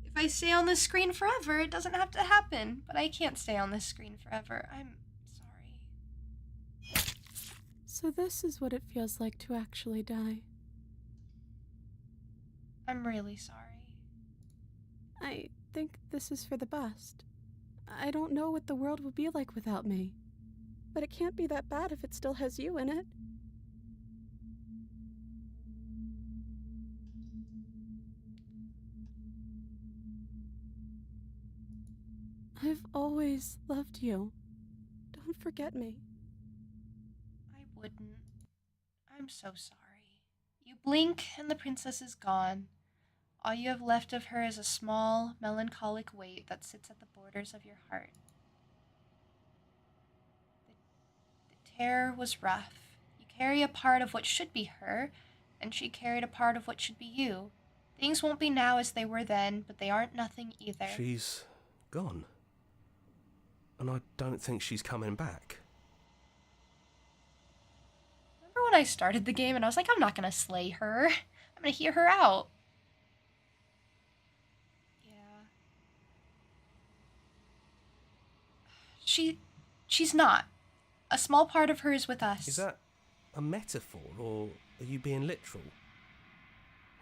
If I stay on this screen forever, it doesn't have to happen. But I can't stay on this screen forever. I'm sorry. So this is what it feels like to actually die. I'm really sorry. I think this is for the best. I don't know what the world will be like without me. But it can't be that bad if it still has you in it. I've always loved you. Don't forget me. I wouldn't. I'm so sorry. You blink and the princess is gone. All you have left of her is a small, melancholic weight that sits at the borders of your heart. The tear was rough. You carry a part of what should be her, and she carried a part of what should be you. Things won't be now as they were then, but they aren't nothing either. She's gone. And I don't think she's coming back. Remember when I started the game and I was like, I'm not gonna slay her. I'm gonna hear her out. She's not. A small part of her is with us. Is that a metaphor, or are you being literal?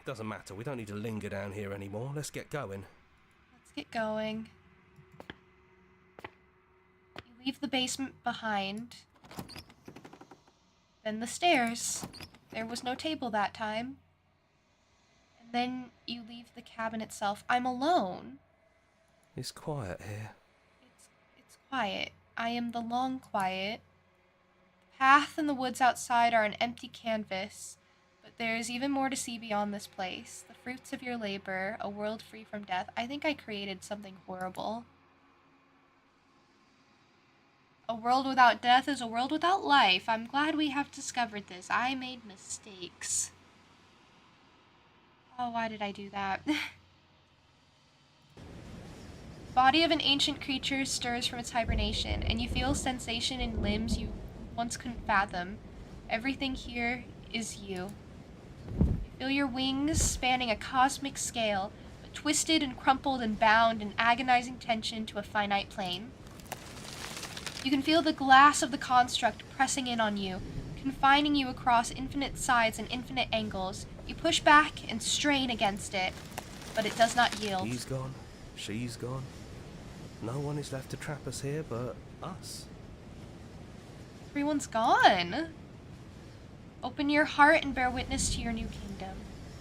It doesn't matter, we don't need to linger down here anymore. Let's get going. Let's get going. You leave the basement behind. Then the stairs. There was no table that time. And then you leave the cabin itself. I'm alone. It's quiet here. It's quiet. I am the long quiet. The path and the woods outside are an empty canvas, but there is even more to see beyond this place. The fruits of your labor, a world free from death. I think I created something horrible. A world without death is a world without life. I'm glad we have discovered this. I made mistakes. Oh, why did I do that? Body of an ancient creature stirs from its hibernation, and you feel sensation in limbs you once couldn't fathom. Everything here is you. You feel your wings spanning a cosmic scale, but twisted and crumpled and bound in agonizing tension to a finite plane. You can feel the glass of the construct pressing in on you, confining you across infinite sides and infinite angles. You push back and strain against it, but it does not yield. He's gone. She's gone. No one is left to trap us here but us. Everyone's gone. Open your heart and bear witness to your new kingdom.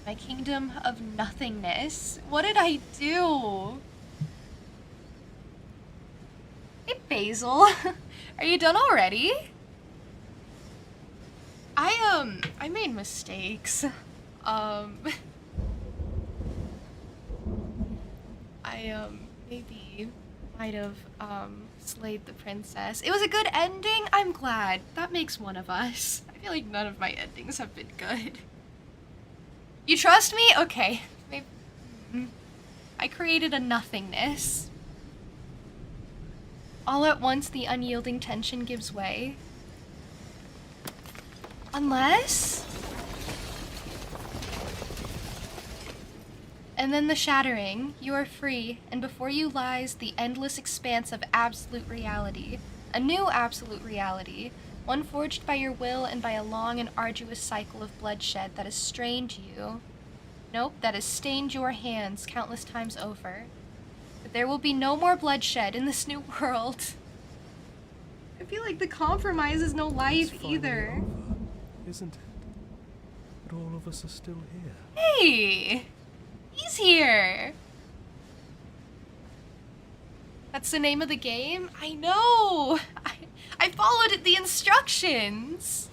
My kingdom of nothingness. What did I do? Hey, Basil. Are you done already? I made mistakes. I maybe might have, slayed the princess. It was a good ending. I'm glad. That makes one of us. I feel like none of my endings have been good. You trust me? Okay. Maybe. I created a nothingness. All at once, the unyielding tension gives way. Unless... And then the shattering. You are free, and before you lies the endless expanse of absolute reality. A new absolute reality. One forged by your will and by a long and arduous cycle of bloodshed that has strained you. Nope, that has stained your hands countless times over. But there will be no more bloodshed in this new world. I feel like the compromise is no life It's finally either. over, isn't it? But all of us are still here. Hey! He's here! That's the name of the game? I know! I followed the instructions!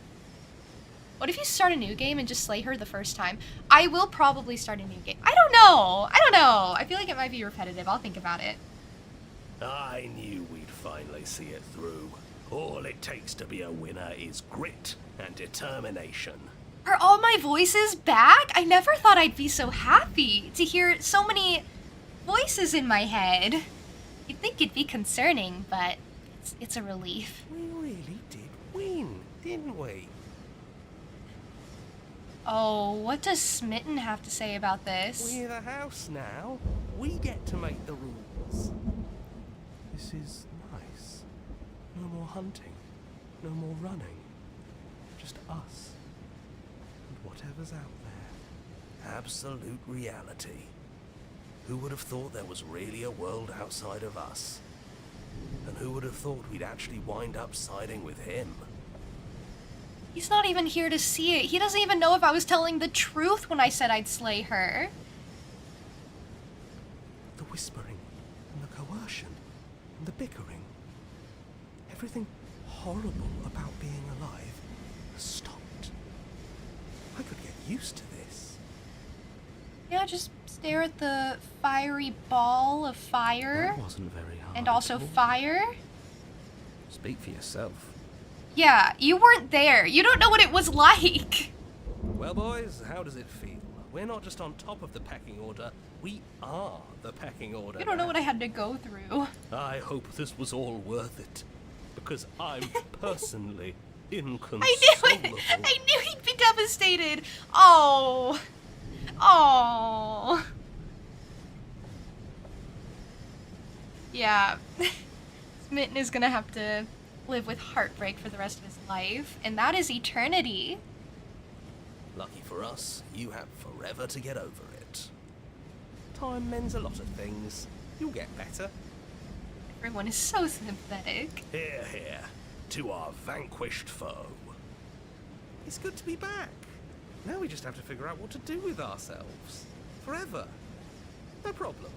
What if you start a new game and just slay her the first time? I will probably start a new game. I don't know! I feel like it might be repetitive. I'll think about it. I knew we'd finally see it through. All it takes to be a winner is grit and determination. Are all my voices back? I never thought I'd be so happy to hear so many voices in my head. You'd think it'd be concerning, but it's a relief. We really did win, didn't we? Oh, what does Smitten have to say about this? We're the house now. We get to make the rules. This is nice. No more hunting. No more running. Just us. And whatever's out there. Absolute reality. Who would have thought there was really a world outside of us? And who would have thought we'd actually wind up siding with him? He's not even here to see it. He doesn't even know if I was telling the truth when I said I'd slay her. The whispering, and the coercion, and the bickering. Everything horrible about being alive has stopped. I could get used to this. Yeah, just stare at the fiery ball of fire. That wasn't very hard. And also at all. fire. Speak for yourself. Yeah, you weren't there. You don't know what it was like. Well, boys, how does it feel? We're not just on top of the pecking order, we are the pecking order. You don't know now. what I had to go through. I hope this was all worth it. Because I'm personally inconsolable. I knew it. I knew he'd be devastated. Oh. Oh. Yeah. Smitten is gonna have to live with heartbreak for the rest of his life, and that is eternity. Lucky for us, you have forever to get over it. Time mends a lot of things. You'll get better. Everyone is so sympathetic. Here, here, to our vanquished foe. It's good to be back. Now we just have to figure out what to do with ourselves. Forever. No problem.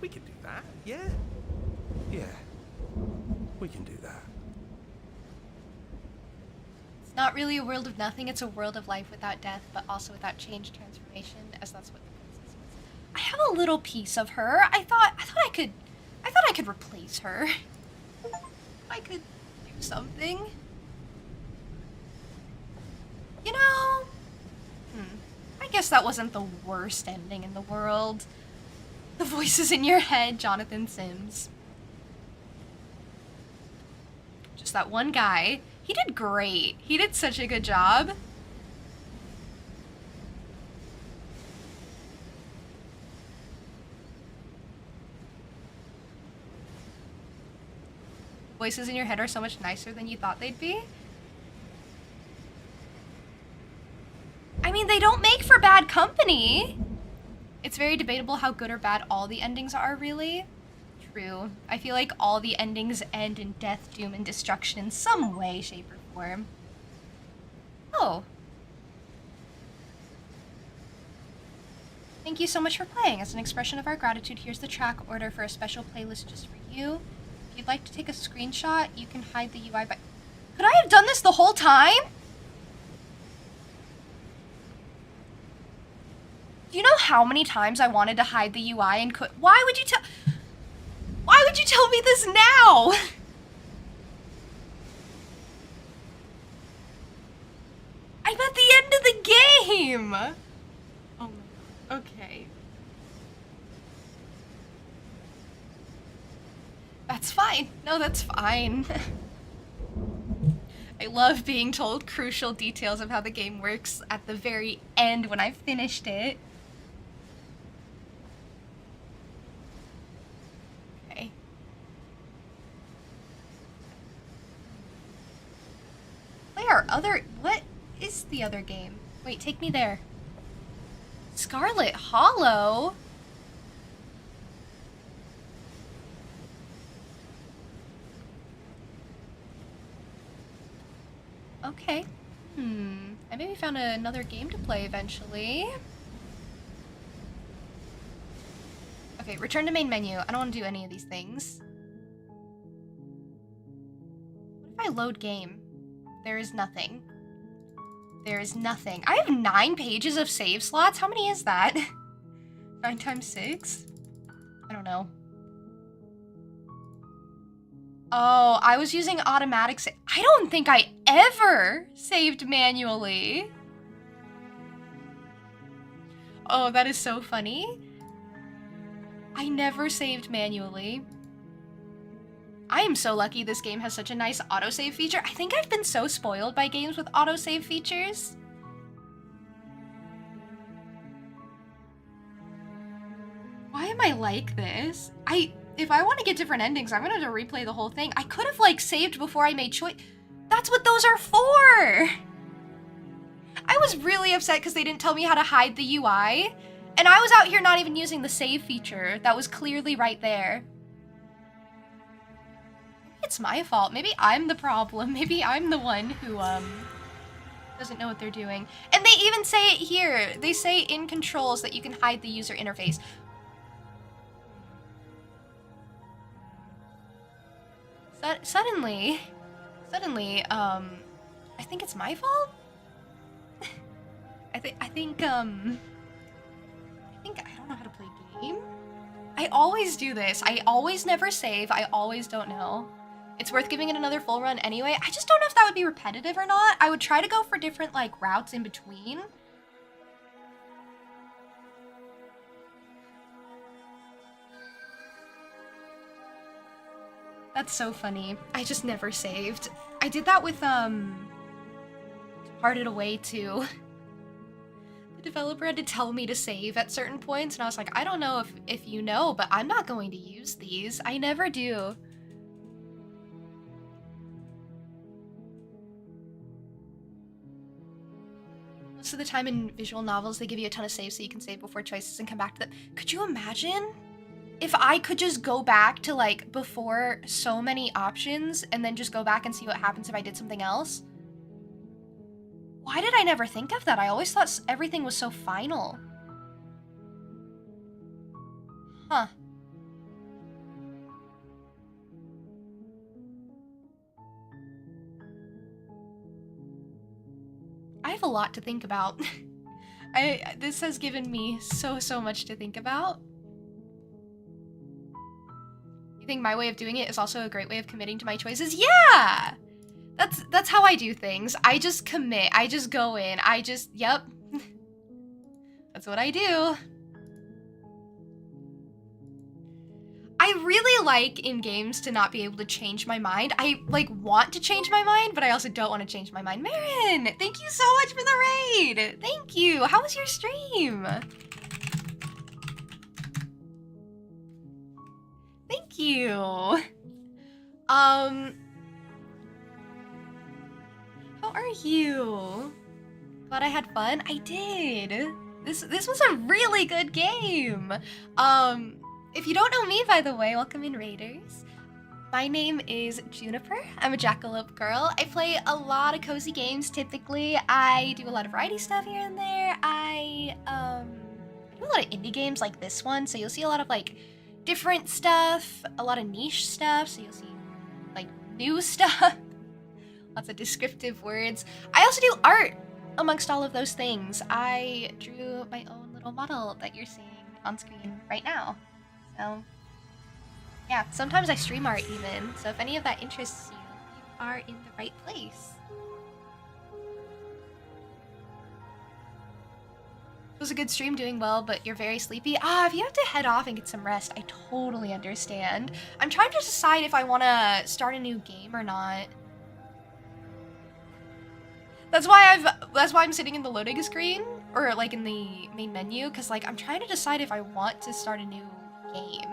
We can do that, yeah? Yeah. We can do that. It's not really a world of nothing, it's a world of life without death, but also without change, transformation, as that's what the princess is. I have a little piece of her. I thought I could replace her. I could do something. You know, I guess that wasn't the worst ending in the world. The voices in your head, Jonathan Sims. Just that one guy. He did great. He did such a good job. voices in your head are so much nicer than you thought they'd be. I mean, they don't make for bad company. It's very debatable how good or bad all the endings are, really. True. I feel like all the endings end in death, doom, and destruction in some way, shape, or form. Oh. Thank you so much for playing. As an expression of our gratitude, here's the track order for a special playlist just for you. If you'd like to take a screenshot, you can hide the UI by... Could I have done this the whole time? Do you know how many times I wanted to hide the UI and could... Why would you tell me this now? I'm at the end of the game! Oh my god. Okay. That's fine. No, that's fine. I love being told crucial details of how the game works at the very end when I've finished it. Okay. Where? What is the other game? Wait, take me there. Scarlet Hollow? Okay. I maybe found another game to play eventually. Okay, return to main menu. I don't want to do any of these things. What if I load game? There is nothing. There is nothing. I have 9 pages of save slots? How many is that? 9 times 6? I don't know. Oh, I was using automatic save. I don't think I ever saved manually. Oh, that is so funny. I never saved manually. I am so lucky this game has such a nice autosave feature. I think I've been so spoiled by games with autosave features. Why am I like this? If I want to get different endings, I'm gonna have to replay the whole thing. I could have, like, saved before I made choice. That's what those are for! I was really upset because they didn't tell me how to hide the UI. And I was out here not even using the save feature that was clearly right there. Maybe it's my fault. Maybe I'm the problem. Maybe I'm the one who, doesn't know what they're doing. And they even say it here. They say in controls that you can hide the user interface. Suddenly, I think it's my fault? I think I don't know how to play game. I always do this. I always never save. I always don't know. It's worth giving it another full run anyway. I just don't know if that would be repetitive or not. I would try to go for different, like, routes in between. That's so funny. I just never saved. I did that with, Hearted Away too. The developer had to tell me to save at certain points, and I was like, I don't know if you know, but I'm not going to use these. I never do. Most of the time in visual novels, they give you a ton of saves so you can save before choices and come back to them. Could you imagine? If I could just go back to, like, before so many options and then just go back and see what happens if I did something else. Why did I never think of that? I always thought everything was so final. Huh. I have a lot to think about. This has given me so much to think about. You think my way of doing it is also a great way of committing to my choices? Yeah! That's how I do things. I just commit. I just go in. Yep. That's what I do. I really like in games to not be able to change my mind. I, like, want to change my mind, but I also don't want to change my mind. Marin, thank you so much for the raid. Thank you. How was your stream? Thank you. How are you? Glad I had fun? I did. This was a really good game. If you don't know me, by the way, welcome in, Raiders. My name is Juniper. I'm a Jackalope girl. I play a lot of cozy games typically. I do a lot of variety stuff here and there. I do a lot of indie games like this one, so you'll see a lot of like different stuff, a lot of niche stuff, so you'll see like new stuff, lots of descriptive words. I also do art amongst all of those things. I drew my own little model that you're seeing on screen right now. So yeah, sometimes I stream art even, so if any of that interests you, you are in the right place. It was a good stream, doing well, but you're very sleepy. If you have to head off and get some rest, I totally understand. I'm trying to decide if I want to start a new game or not. That's why I'm sitting in the loading screen, or like in the main menu, because like I'm trying to decide if I want to start a new game.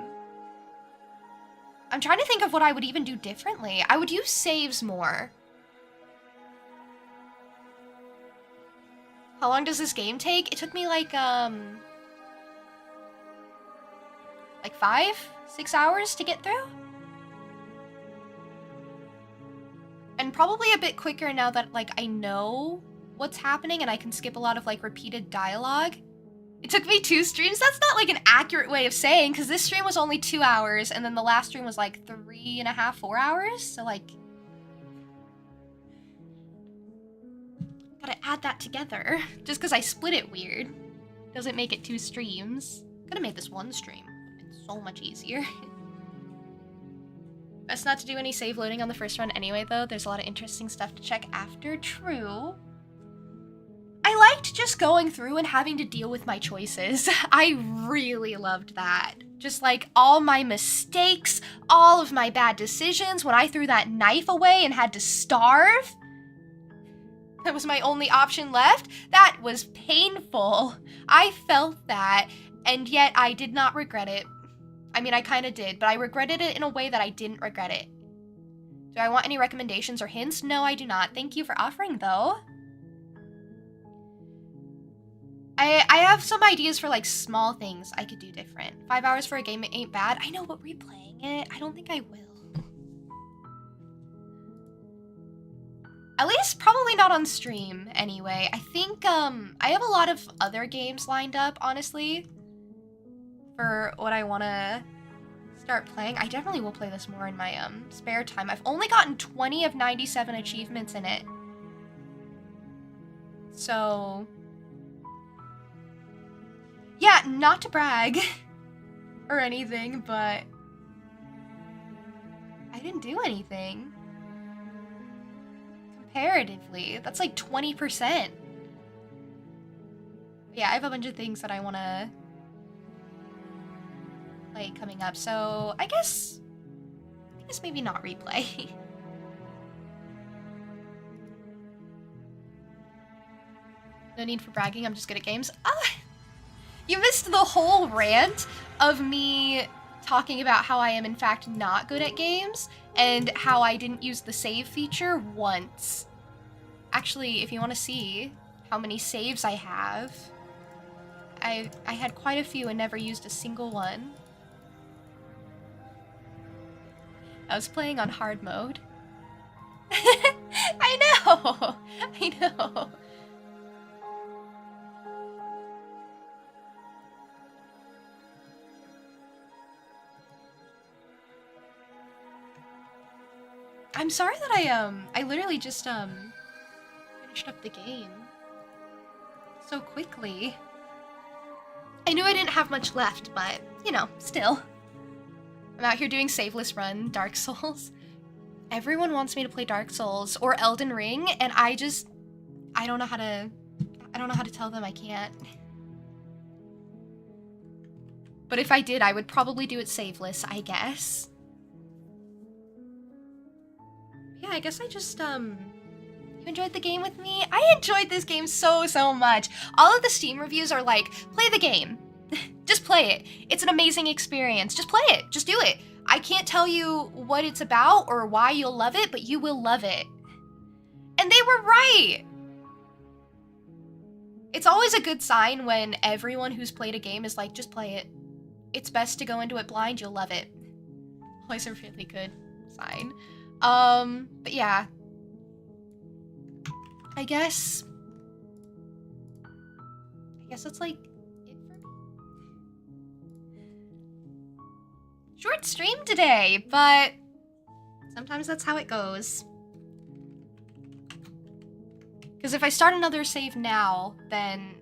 I'm trying to think of what I would even do differently. I would use saves more. How long does this game take? It took me like 5-6 hours to get through. And probably a bit quicker now that like I know what's happening and I can skip a lot of like repeated dialogue. It took me 2 streams. That's not like an accurate way of saying, because this stream was only 2 hours and then the last stream was like 3.5, 4 hours. So like, gotta add that together. Just because I split it weird doesn't make it 2 streams. Could have made this 1 stream. It's so much easier. Best not to do any save loading on the first run anyway, though. There's a lot of interesting stuff to check after. True. I liked just going through and having to deal with my choices. I really loved that. Just like all my mistakes, all of my bad decisions, when I threw that knife away and had to starve. That was my only option left. That was painful. I felt that, and yet I did not regret it. I mean, I kind of did, but I regretted it in a way that I didn't regret it. Do I want any recommendations or hints? No, I do not. Thank you for offering, though. I have some ideas for, like, small things I could do different. 5 hours for a game ain't bad. I know, but replaying it, I don't think I will. At least probably not on stream, anyway. I think, I have a lot of other games lined up, honestly, for what I want to start playing. I definitely will play this more in my, spare time. I've only gotten 20 of 97 achievements in it. So... yeah, not to brag or anything, but I didn't do anything. Comparatively, that's like 20%. Yeah, I have a bunch of things that I want to play coming up, so I guess maybe not replay. No need for bragging, I'm just good at games. You missed the whole rant of me talking about how I am in fact not good at games and how I didn't use the save feature once. Actually, if you want to see how many saves I have, I had quite a few and never used a single one. I was playing on hard mode. I know! I know. I'm sorry that I literally just, finished up the game so quickly. I knew I didn't have much left, but, you know, still. I'm out here doing Saveless Run, Dark Souls. Everyone wants me to play Dark Souls or Elden Ring, and I don't know how to tell them I can't. But if I did, I would probably do it saveless, I guess. Yeah, I guess I just, you enjoyed the game with me? I enjoyed this game so much. All of the Steam reviews are like, play the game. Just play it. It's an amazing experience. Just play it. Just do it. I can't tell you what it's about or why you'll love it, but you will love it. And they were right. It's always a good sign when everyone who's played a game is like, just play it. It's best to go into it blind, you'll love it. Always a really good sign. But yeah. I guess that's like it for me. Short stream today, but sometimes that's how it goes. Because if I start another save now, then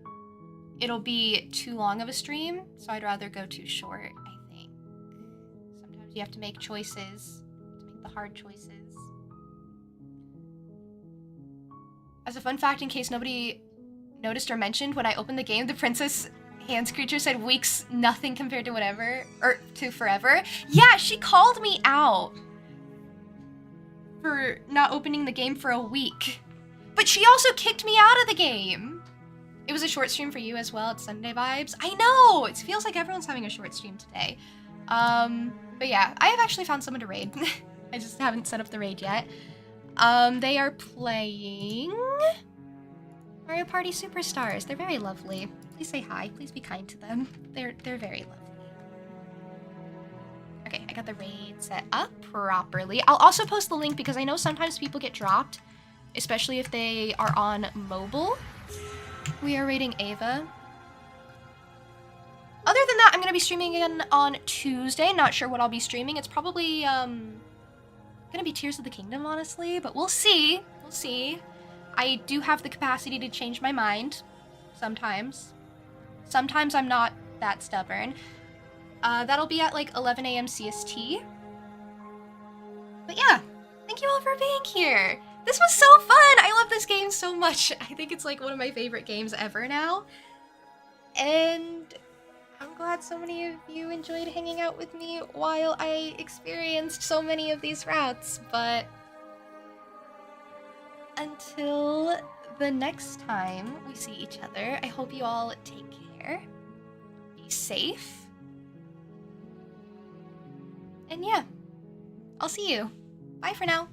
it'll be too long of a stream, so I'd rather go too short, I think. Sometimes you have to make choices, to make the hard choices. As a fun fact, in case nobody noticed or mentioned, when I opened the game, the Princess Hands creature said weeks, nothing compared to whatever, or to forever. Yeah, she called me out for not opening the game for a week. But she also kicked me out of the game. It was a short stream for you as well. It's Sunday vibes. I know! It feels like everyone's having a short stream today. But yeah, I have actually found someone to raid. I just haven't set up the raid yet. They are playing Mario Party Superstars. They're very lovely. Please say hi. Please be kind to them. They're very lovely. Okay, I got the raid set up properly. I'll also post the link because I know sometimes people get dropped, especially if they are on mobile. We are raiding Ava. Other than that, I'm gonna be streaming again on Tuesday. Not sure what I'll be streaming. It's probably gonna be Tears of the Kingdom, honestly, but we'll see. We'll see. I do have the capacity to change my mind sometimes. Sometimes I'm not that stubborn. That'll be at like 11 a.m. CST. But yeah, thank you all for being here. This was so fun! I love this game so much. I think it's like one of my favorite games ever now. And I'm glad so many of you enjoyed hanging out with me while I experienced so many of these routes. But until the next time we see each other, I hope you all take care, be safe, and yeah, I'll see you. Bye for now.